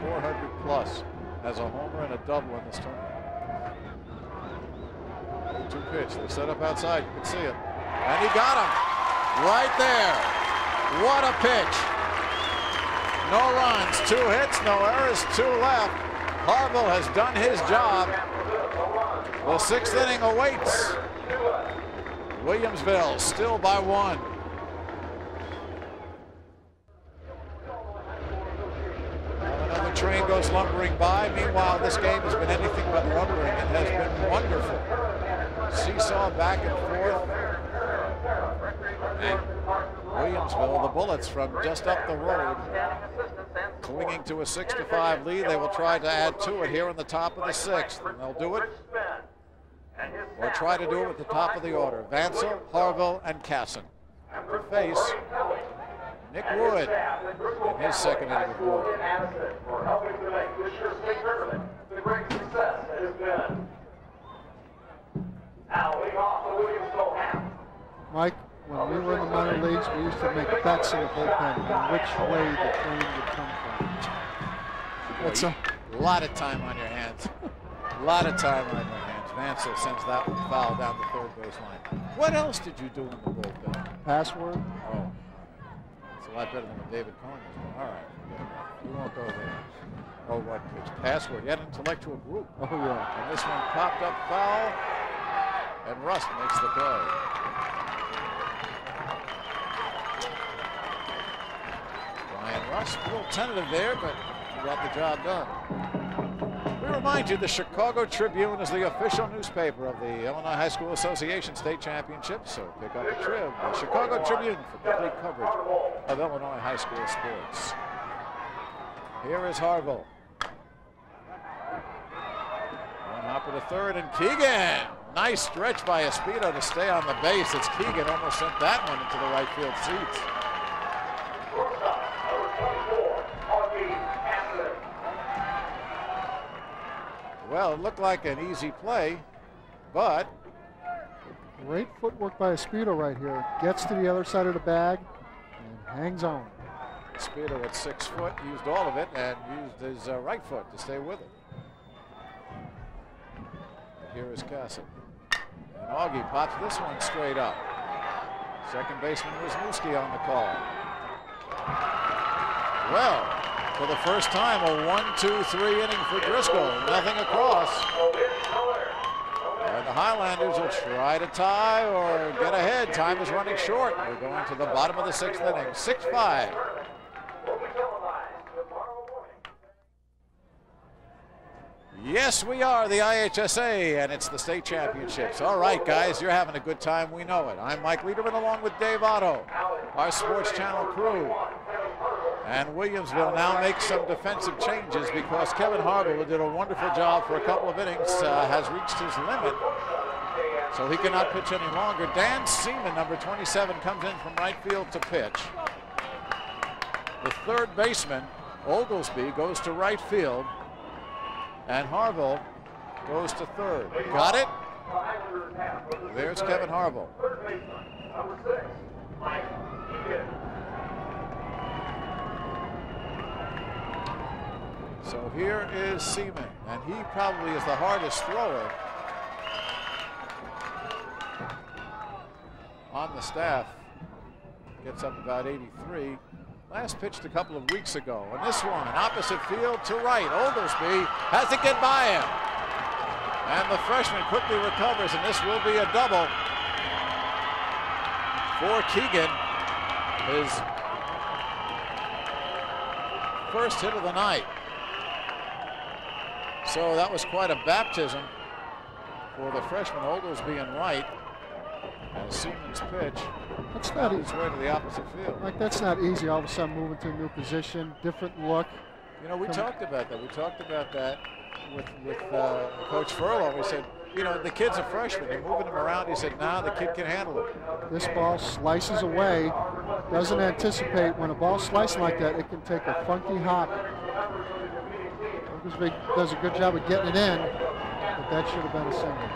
400 plus. Has a homer and a double in this tournament. 0-2 pitch. They set up outside. You can see it. And he got him right there. What a pitch. No runs, 2 hits, no errors, 2 left. Harville has done his job. The 6th inning awaits. Williamsville still by 1. Train goes lumbering by. Meanwhile, this game has been anything but lumbering. It has been wonderful. Seesaw back and forth. And Williamsville, the Bullets from just up the road, clinging to a 6-5 lead. They will try to add to it here in the top of the 6th. And they'll do it, or try to do it at the top of the order. Vansel, Harville, and Casson to face Nick Wood in his 2nd inning of work. Addison for helping to make this year's state tournament the great success it has been. Now leading off the Williamsville half. Mike, when we were in the minor leagues, we used to make bets in the bullpen on which way the train would come from. What's a lot of time on your hands. A lot of time on your hands. Vansel sends that one foul down the 3rd baseline. What else did you do in the bullpen? Password? Oh. A lot better than what David Cohen was doing. All right. We won't go there. Oh, what pitch? Password. He had an intellectual group. Oh, yeah. And this one popped up foul, and Rust makes the play. Ryan Russ, a little tentative there, but he got the job done. We remind you the Chicago Tribune is the official newspaper of the Illinois High School Association State Championship, so pick up a Trib, the Chicago Tribune, for complete coverage of Illinois high school sports. Here is Harville. One hopper to third, and Keegan. Nice stretch by Espedo to stay on the base. It's Keegan almost sent that one into the right field seats. Well, it looked like an easy play, but great footwork by Espedo right here. Gets to the other side of the bag and hangs on. Espedo at 6 foot used all of it and used his right foot to stay with it. And here is Cassett. And Augie pops this one straight up. Second baseman Wisniewski on the call. Well, for the first time, a 1-2-3 inning for Driscoll. Nothing across. And the Highlanders will try to tie or get ahead. Time is running short. We're going to the bottom of the 6th inning. 6-5. Yes, we are the IHSA, and it's the state championships. All right, guys, you're having a good time. We know it. I'm Mike Lederman along with Dave Otto, our Sports Channel crew. And Williamsville now makes some defensive changes because Kevin Harville, who did a wonderful job for a couple of innings, has reached his limit. So he cannot pitch any longer. Dan Seaman, number 27, comes in from right field to pitch. The third baseman, Oglesby, goes to right field. And Harville goes to third. Got it? There's Kevin Harville. So here is Seaman, and he probably is the hardest thrower on the staff. Gets up about 83. Last pitched a couple of weeks ago. And this one, opposite field to right. Oglesby has to get by him. And the freshman quickly recovers, and this will be a double for Keegan. His first hit of the night. So that was quite a baptism for the freshman Oglesby in right. As Seaman's pitch, that's not his way to the opposite field. Like, that's not easy. All of a sudden moving to a new position, different look. You know, we talked about that. We talked about that with Coach Furlow. We said, you know, the kid's a freshman. They're moving him around. He said, nah, the kid can handle it. This ball slices away. Doesn't anticipate. When a ball slices like that, it can take a funky hop. Oglesby does a good job of getting it in, but that should have been a single.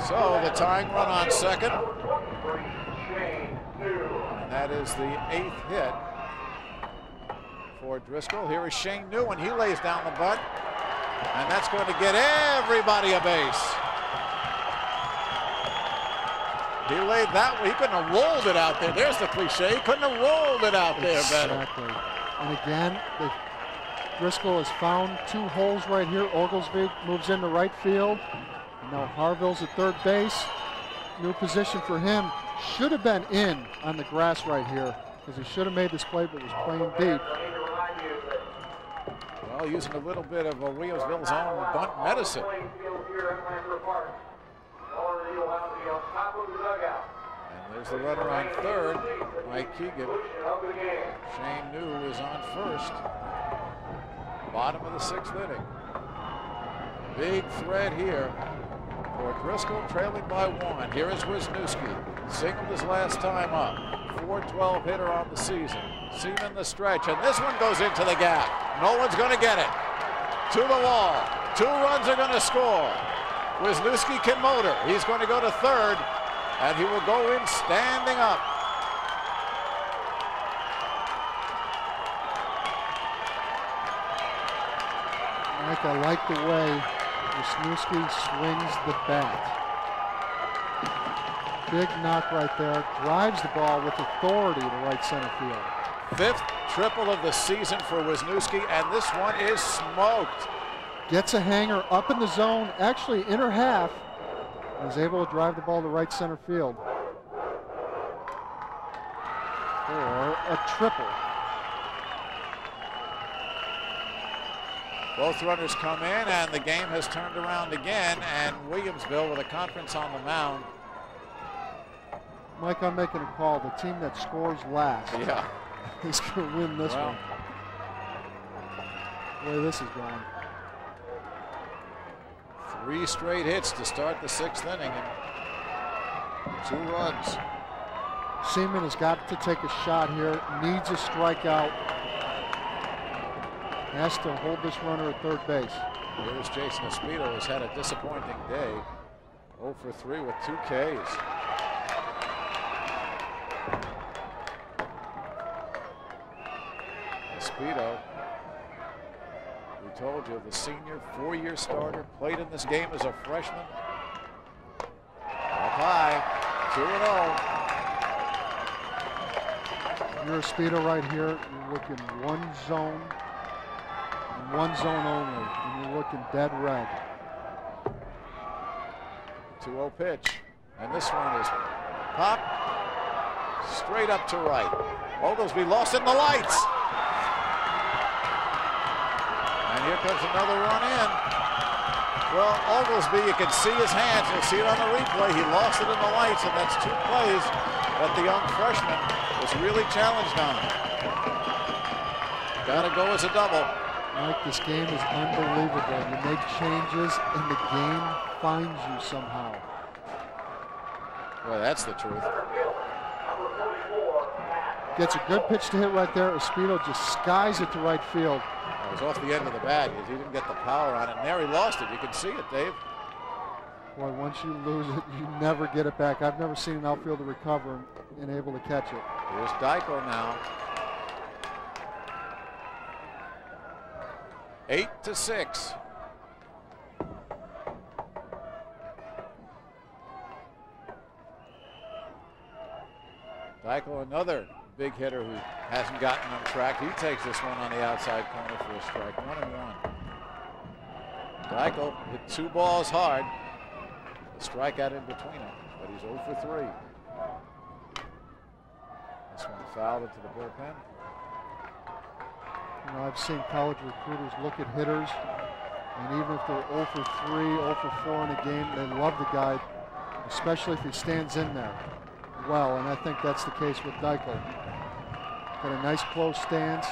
So the tying run on second, and that is the 8th hit for Driscoll. Here is Shane New, and he lays down the bunt, and that's going to get everybody a base. He laid that one. He couldn't have rolled it out there. There's the cliche. He couldn't have rolled it out there better. Exactly. And again, Driscoll has found 2 holes right here. Oglesby moves into right field. Now Harville's at third base. New position for him. Should have been in on the grass right here because he should have made this play, but was playing deep. Well, using a little bit of Williamsville's own bunt medicine. And there's the runner on third, Mike Keegan. Shane New is on first. Bottom of the 6th inning. Big thread here for Driscoll, trailing by 1. Here is Wisniewski. Singled his last time up. 4-12 hitter on the season. Seaman the stretch, and this one goes into the gap. No one's going to get it. To the wall. 2 runs are going to score. Wisniewski can motor. He's going to go to third, and he will go in standing up. Mike, I like the way Wisniewski swings the bat. Big knock right there. Drives the ball with authority to right center field. 5th triple of the season for Wisniewski, and this one is smoked. Gets a hanger up in the zone, actually inner half, and is able to drive the ball to right center field. a triple. Both runners come in, and the game has turned around again, and Williamsville with a conference on the mound. Mike, I'm making a call. The team that scores last is going to win this one. The way this is going. 3 straight hits to start the 6th inning and 2 runs. Seaman has got to take a shot here, needs a strikeout. Has to hold this runner at third base. Here's Jason Espedo, who's had a disappointing day. 0 for 3 with 2 Ks. Espedo, we told you, the senior 4-year starter, played in this game as a freshman. Up high, 2-0. You're Espedo right here. You're looking one zone only, and you're looking dead red. 2-0 pitch, and this one is popped straight up to right. Oglesby lost in the lights. And here comes another run in. Well, Oglesby, you can see his hands. You'll see it on the replay. He lost it in the lights, and that's 2 plays that the young freshman was really challenged on. Got to go as a double. Mike, this game is unbelievable. You make changes, and the game finds you somehow. Well, that's the truth. Gets a good pitch to hit right there. Espedo just skies it to right field. It was off the end of the bat. He didn't get the power on it, and there he lost it. You can see it, Dave. Boy, once you lose it, you never get it back. I've never seen an outfielder recover and able to catch it. Here's Driscoll now. 8-6. Driscoll, another big hitter who hasn't gotten on track. He takes this one on the outside corner for a strike. 1-1. Driscoll hit 2 balls hard. A strikeout in between them, but he's 0 for 3. This one fouled into the bullpen. You know, I've seen college recruiters look at hitters, and even if they're 0 for 3, 0 for 4 in a game, they love the guy, especially if he stands in there well, and I think that's the case with Driscoll. Got a nice close stance.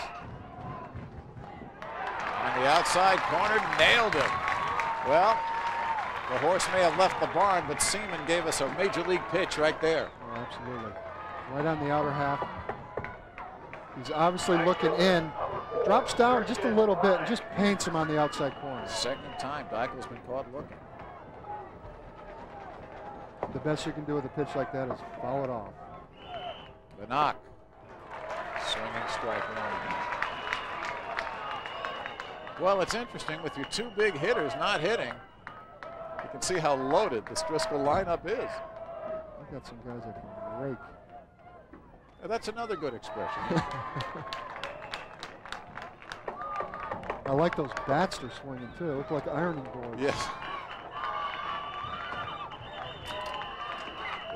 On the outside corner, nailed him. Well, the horse may have left the barn, but Seaman gave us a major league pitch right there. Oh, absolutely. Right on the outer half. He's obviously looking in. Drops down just a little bit and just paints him on the outside corner. Second time Driscoll's been caught looking. The best you can do with a pitch like that is foul it off. The knock. Swinging strike 1. Well, it's interesting with your 2 big hitters not hitting. You can see how loaded this Driscoll lineup is. I've got some guys that can rake. That's another good expression. I like those bats they're swinging too. They look like ironing boards. Yes.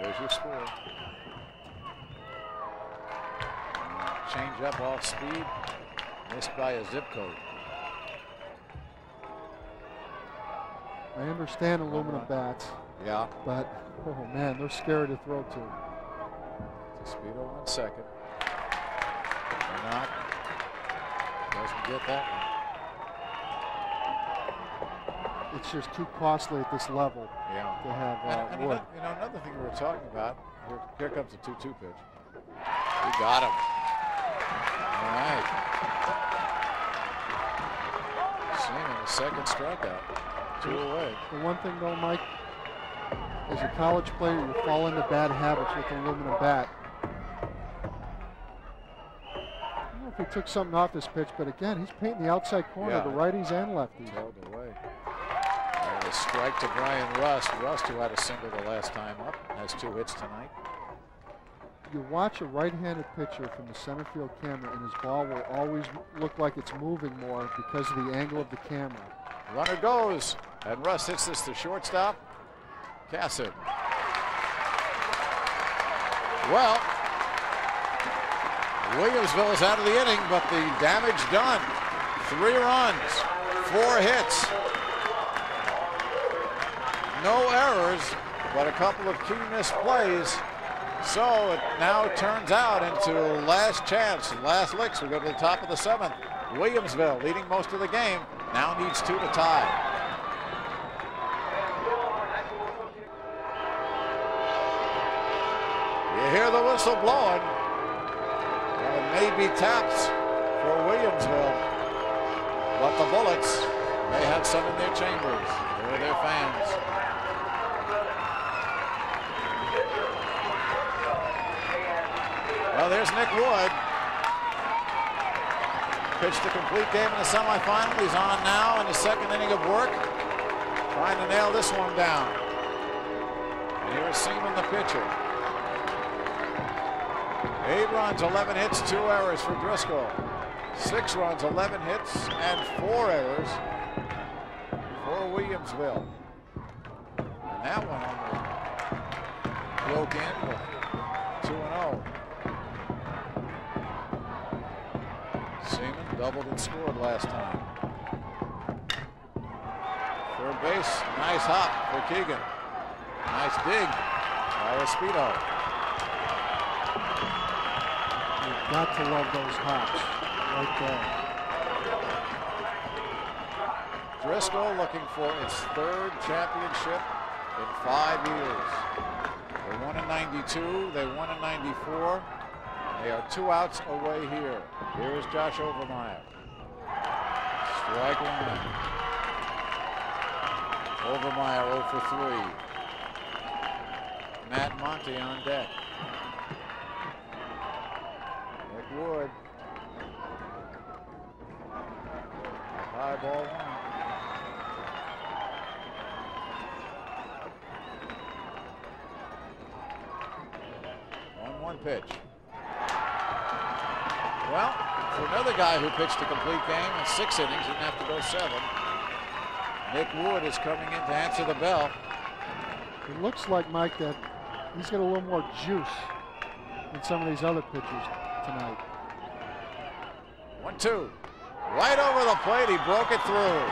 There's your score. Change up off speed. Missed by a zip code. I understand aluminum bats. Yeah. But, oh man, they're scary to throw to. Espedo 1 second. Knock. Doesn't get that one. It's just too costly at this level to have and wood. another thing we were talking about, here comes the 2-2 pitch. We got him. All right. Seaman, the second strikeout. 2 away. The one thing though, Mike, as a college player, you fall into bad habits with an aluminum bat. I don't know if he took something off this pitch, but again, he's painting the outside corner to righties and lefties. Held away. And a strike to Brian Rust. Rust, who had a single the last time up, has 2 hits tonight. You watch a right-handed pitcher from the center field camera, and his ball will always look like it's moving more because of the angle of the camera. Runner goes, and Rust hits this to shortstop. Cassett. Well, Williamsville is out of the inning, but the damage done. 3 runs, 4 hits. No errors, but a couple of key misplays. So it now turns out into last chance, last licks. We go to the top of the 7th. Williamsville, leading most of the game, now needs 2 to tie. You hear the whistle blowing. Well, it may be taps for Williamsville, but the Bullets may have some in their chambers. They're their fans. Well, there's Nick Wood. Pitched a complete game in the semifinal. He's on now in the 2nd inning of work, trying to nail this one down. And here's Seaman, the pitcher. 8 runs, 11 hits, 2 errors for Driscoll. 6 runs, 11 hits, and 4 errors for Williamsville. And that one broke in with 2-0. Seaman doubled and scored last time. Third base, nice hop for Keegan. Nice dig by Espedo. You've got to love those hops right there. Driscoll looking for its 3rd championship in 5 years. They won in '92, they won in '94. They are 2 outs away here. Here's Josh Overmeyer. Strike 1. Overmeyer 0 for 3. Matt Monty on deck. Nick Wood. High ball 1. 1-1 pitch. Well, for another guy who pitched a complete game in 6 innings, didn't have to go 7. Nick Wood is coming in to answer the bell. It looks like, Mike, that he's got a little more juice than some of these other pitchers tonight. 1-2. Right over the plate, he broke it through.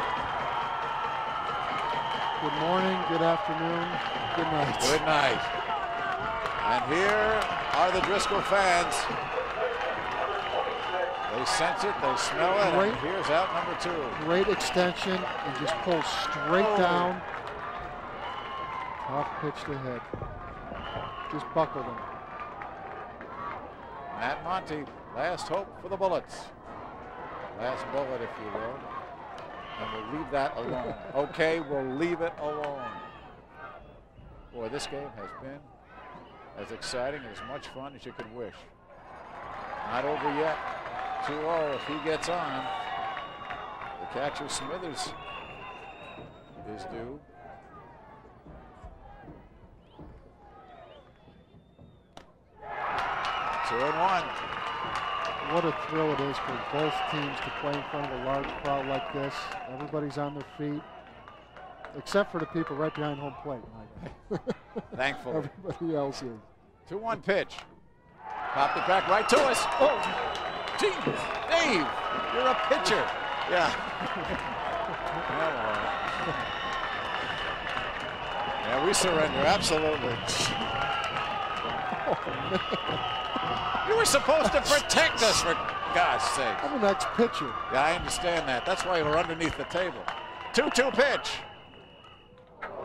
Good morning, good afternoon, good night. Good night. And here are the Driscoll fans. They sense it, they smell it, and here's out number 2. Great extension, and just pulls straight down. Tough pitch to hit. Just buckled him. Matt Monty, last hope for the Bullets. Last bullet, if you will. And we'll leave that alone. Okay, we'll leave it alone. Boy, this game has been as exciting and as much fun as you could wish. Not over yet. 2-0 if he gets on. The catcher Smithers is due. Two and 1. What a thrill it is for both teams to play in front of a large crowd like this. Everybody's on their feet, except for the people right behind home plate, Mike. Thankfully. Everybody else is. 2-1 pitch. Popped it back right to us. Oh, geez, Dave, you're a pitcher. Yeah. Yeah, we surrender, absolutely. Oh, man. You were supposed to protect us, for God's sake. I'm the next pitcher. Yeah, I understand that. That's why we're underneath the table. 2-2 pitch.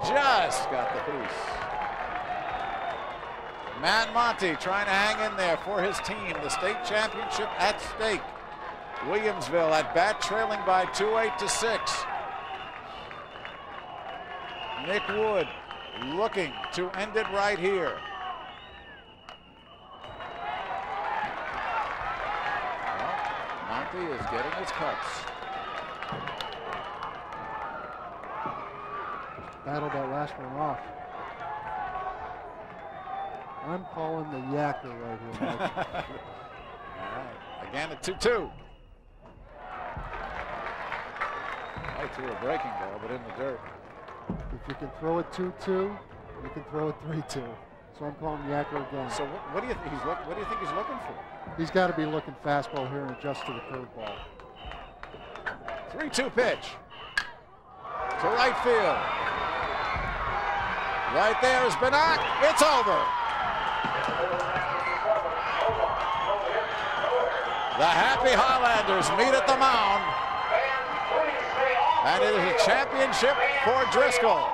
Just got the piece. Matt Monty trying to hang in there for his team. The state championship at stake. Williamsville at bat, trailing by 2-8 to 6. Nick Wood looking to end it right here. Monty is getting his cuts. Battled that last one off. I'm calling the yacker right here, Mike. All right, again at 2-2. I threw a breaking ball, but in the dirt. If you can throw it 2-2, you can throw it 3-2. So I'm calling Yacker again. So what do you think he's looking for? He's got to be looking fastball here and adjust to the curveball. 3-2 pitch to right field. Right there is Banach. It's over. The happy Highlanders meet at the mound. And it is a championship for Driscoll.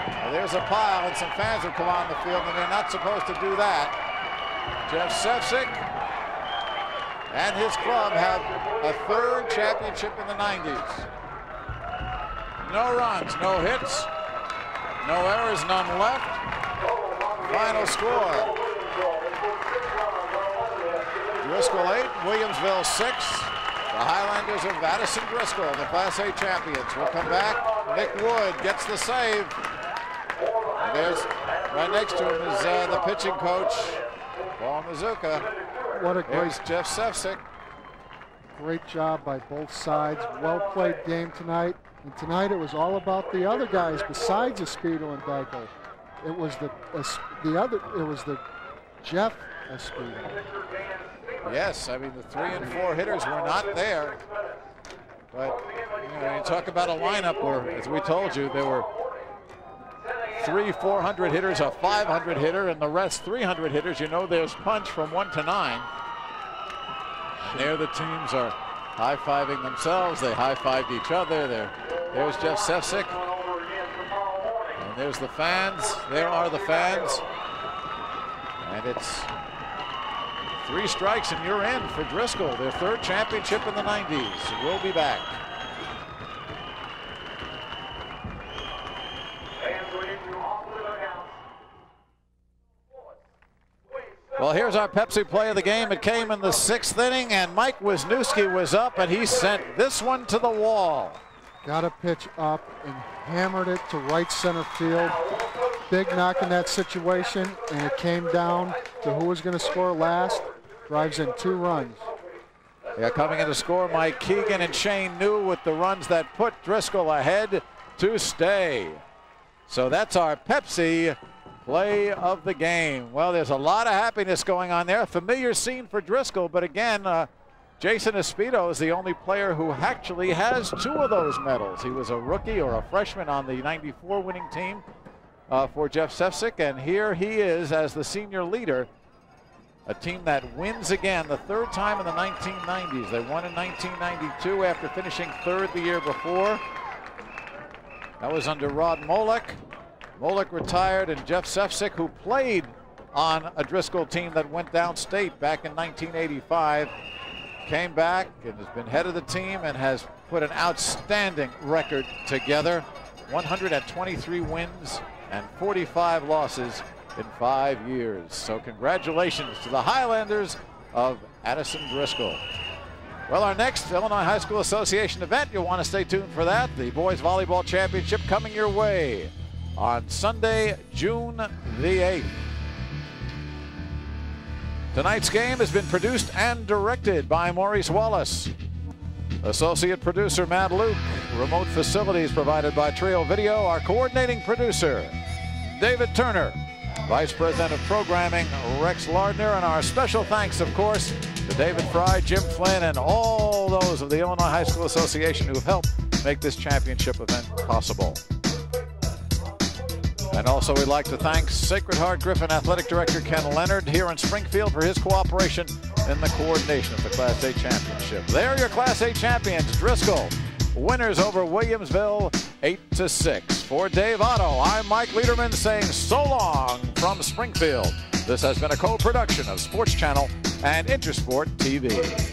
Well, there's a pile, and some fans have come on the field, and they're not supposed to do that. Jeff Sefcik and his club have a third championship in the 90s. No runs, no hits, no errors, none left. Final score. Driscoll 8, Williamsville 6. The Highlanders of Addison Driscoll, the Class A champions. We'll come back. Nick Wood gets the save. And there's, right next to him is the pitching coach, Paul Mazuka. What a great Jeff Sefcik. Great job by both sides. Well played game tonight. And tonight it was all about the other guys besides Espedo and Dickel. It was the Jeff Espedo. Yes, I mean the 3 and 4 hitters were not there. But when you talk about a lineup where, as we told you, there were 3 400 hitters, a 500 hitter, and the rest 300 hitters. You know there's punch from 1 to 9. And there the teams are high-fiving themselves. They high-fived each other. There's Jeff Sefcik. And there's the fans. There are the fans. And it's 3 strikes and you're in for Driscoll, their third championship in the 90s. We'll be back. Well, here's our Pepsi play of the game. It came in the 6th inning, and Mike Wisniewski was up, and he sent this one to the wall. Got a pitch up and hammered it to right center field. Big knock in that situation, and it came down to who was going to score last. Drives in 2 runs. Yeah, coming in to score, Mike Keegan and Shane New with the runs that put Driscoll ahead to stay. So that's our Pepsi play of the game. Well, there's a lot of happiness going on there. A familiar scene for Driscoll, but again, Jason Espedo is the only player who actually has 2 of those medals. He was a rookie or a freshman on the 94 winning team for Jeff Sefcik, and here he is as the senior leader. A team that wins again, the 3rd time in the 1990s. They won in 1992 after finishing 3rd the year before. That was under Rod Molek. Molek retired, and Jeff Sefcik, who played on a Driscoll team that went downstate back in 1985, came back and has been head of the team and has put an outstanding record together. 123 wins and 45 losses in 5 years. So congratulations to the Highlanders of Addison Driscoll. Well, our next Illinois High School Association event, you'll want to stay tuned for that. The Boys Volleyball Championship coming your way on Sunday, June the 8th. Tonight's game has been produced and directed by Maurice Wallace. Associate producer Matt Luke. Remote facilities provided by Trio Video. Our coordinating producer, David Turner. Vice President of Programming, Rex Lardner. And our special thanks, of course, to David Fry, Jim Flynn, and all those of the Illinois High School Association who helped make this championship event possible. And also we'd like to thank Sacred Heart Griffin Athletic Director Ken Leonard here in Springfield for his cooperation in the coordination of the Class A Championship. They're your Class A champions, Driscoll. Winners over Williamsville 8-6. For Dave Otto, I'm Mike Lederman saying so long from Springfield. This has been a co-production of Sports Channel and Intersport TV.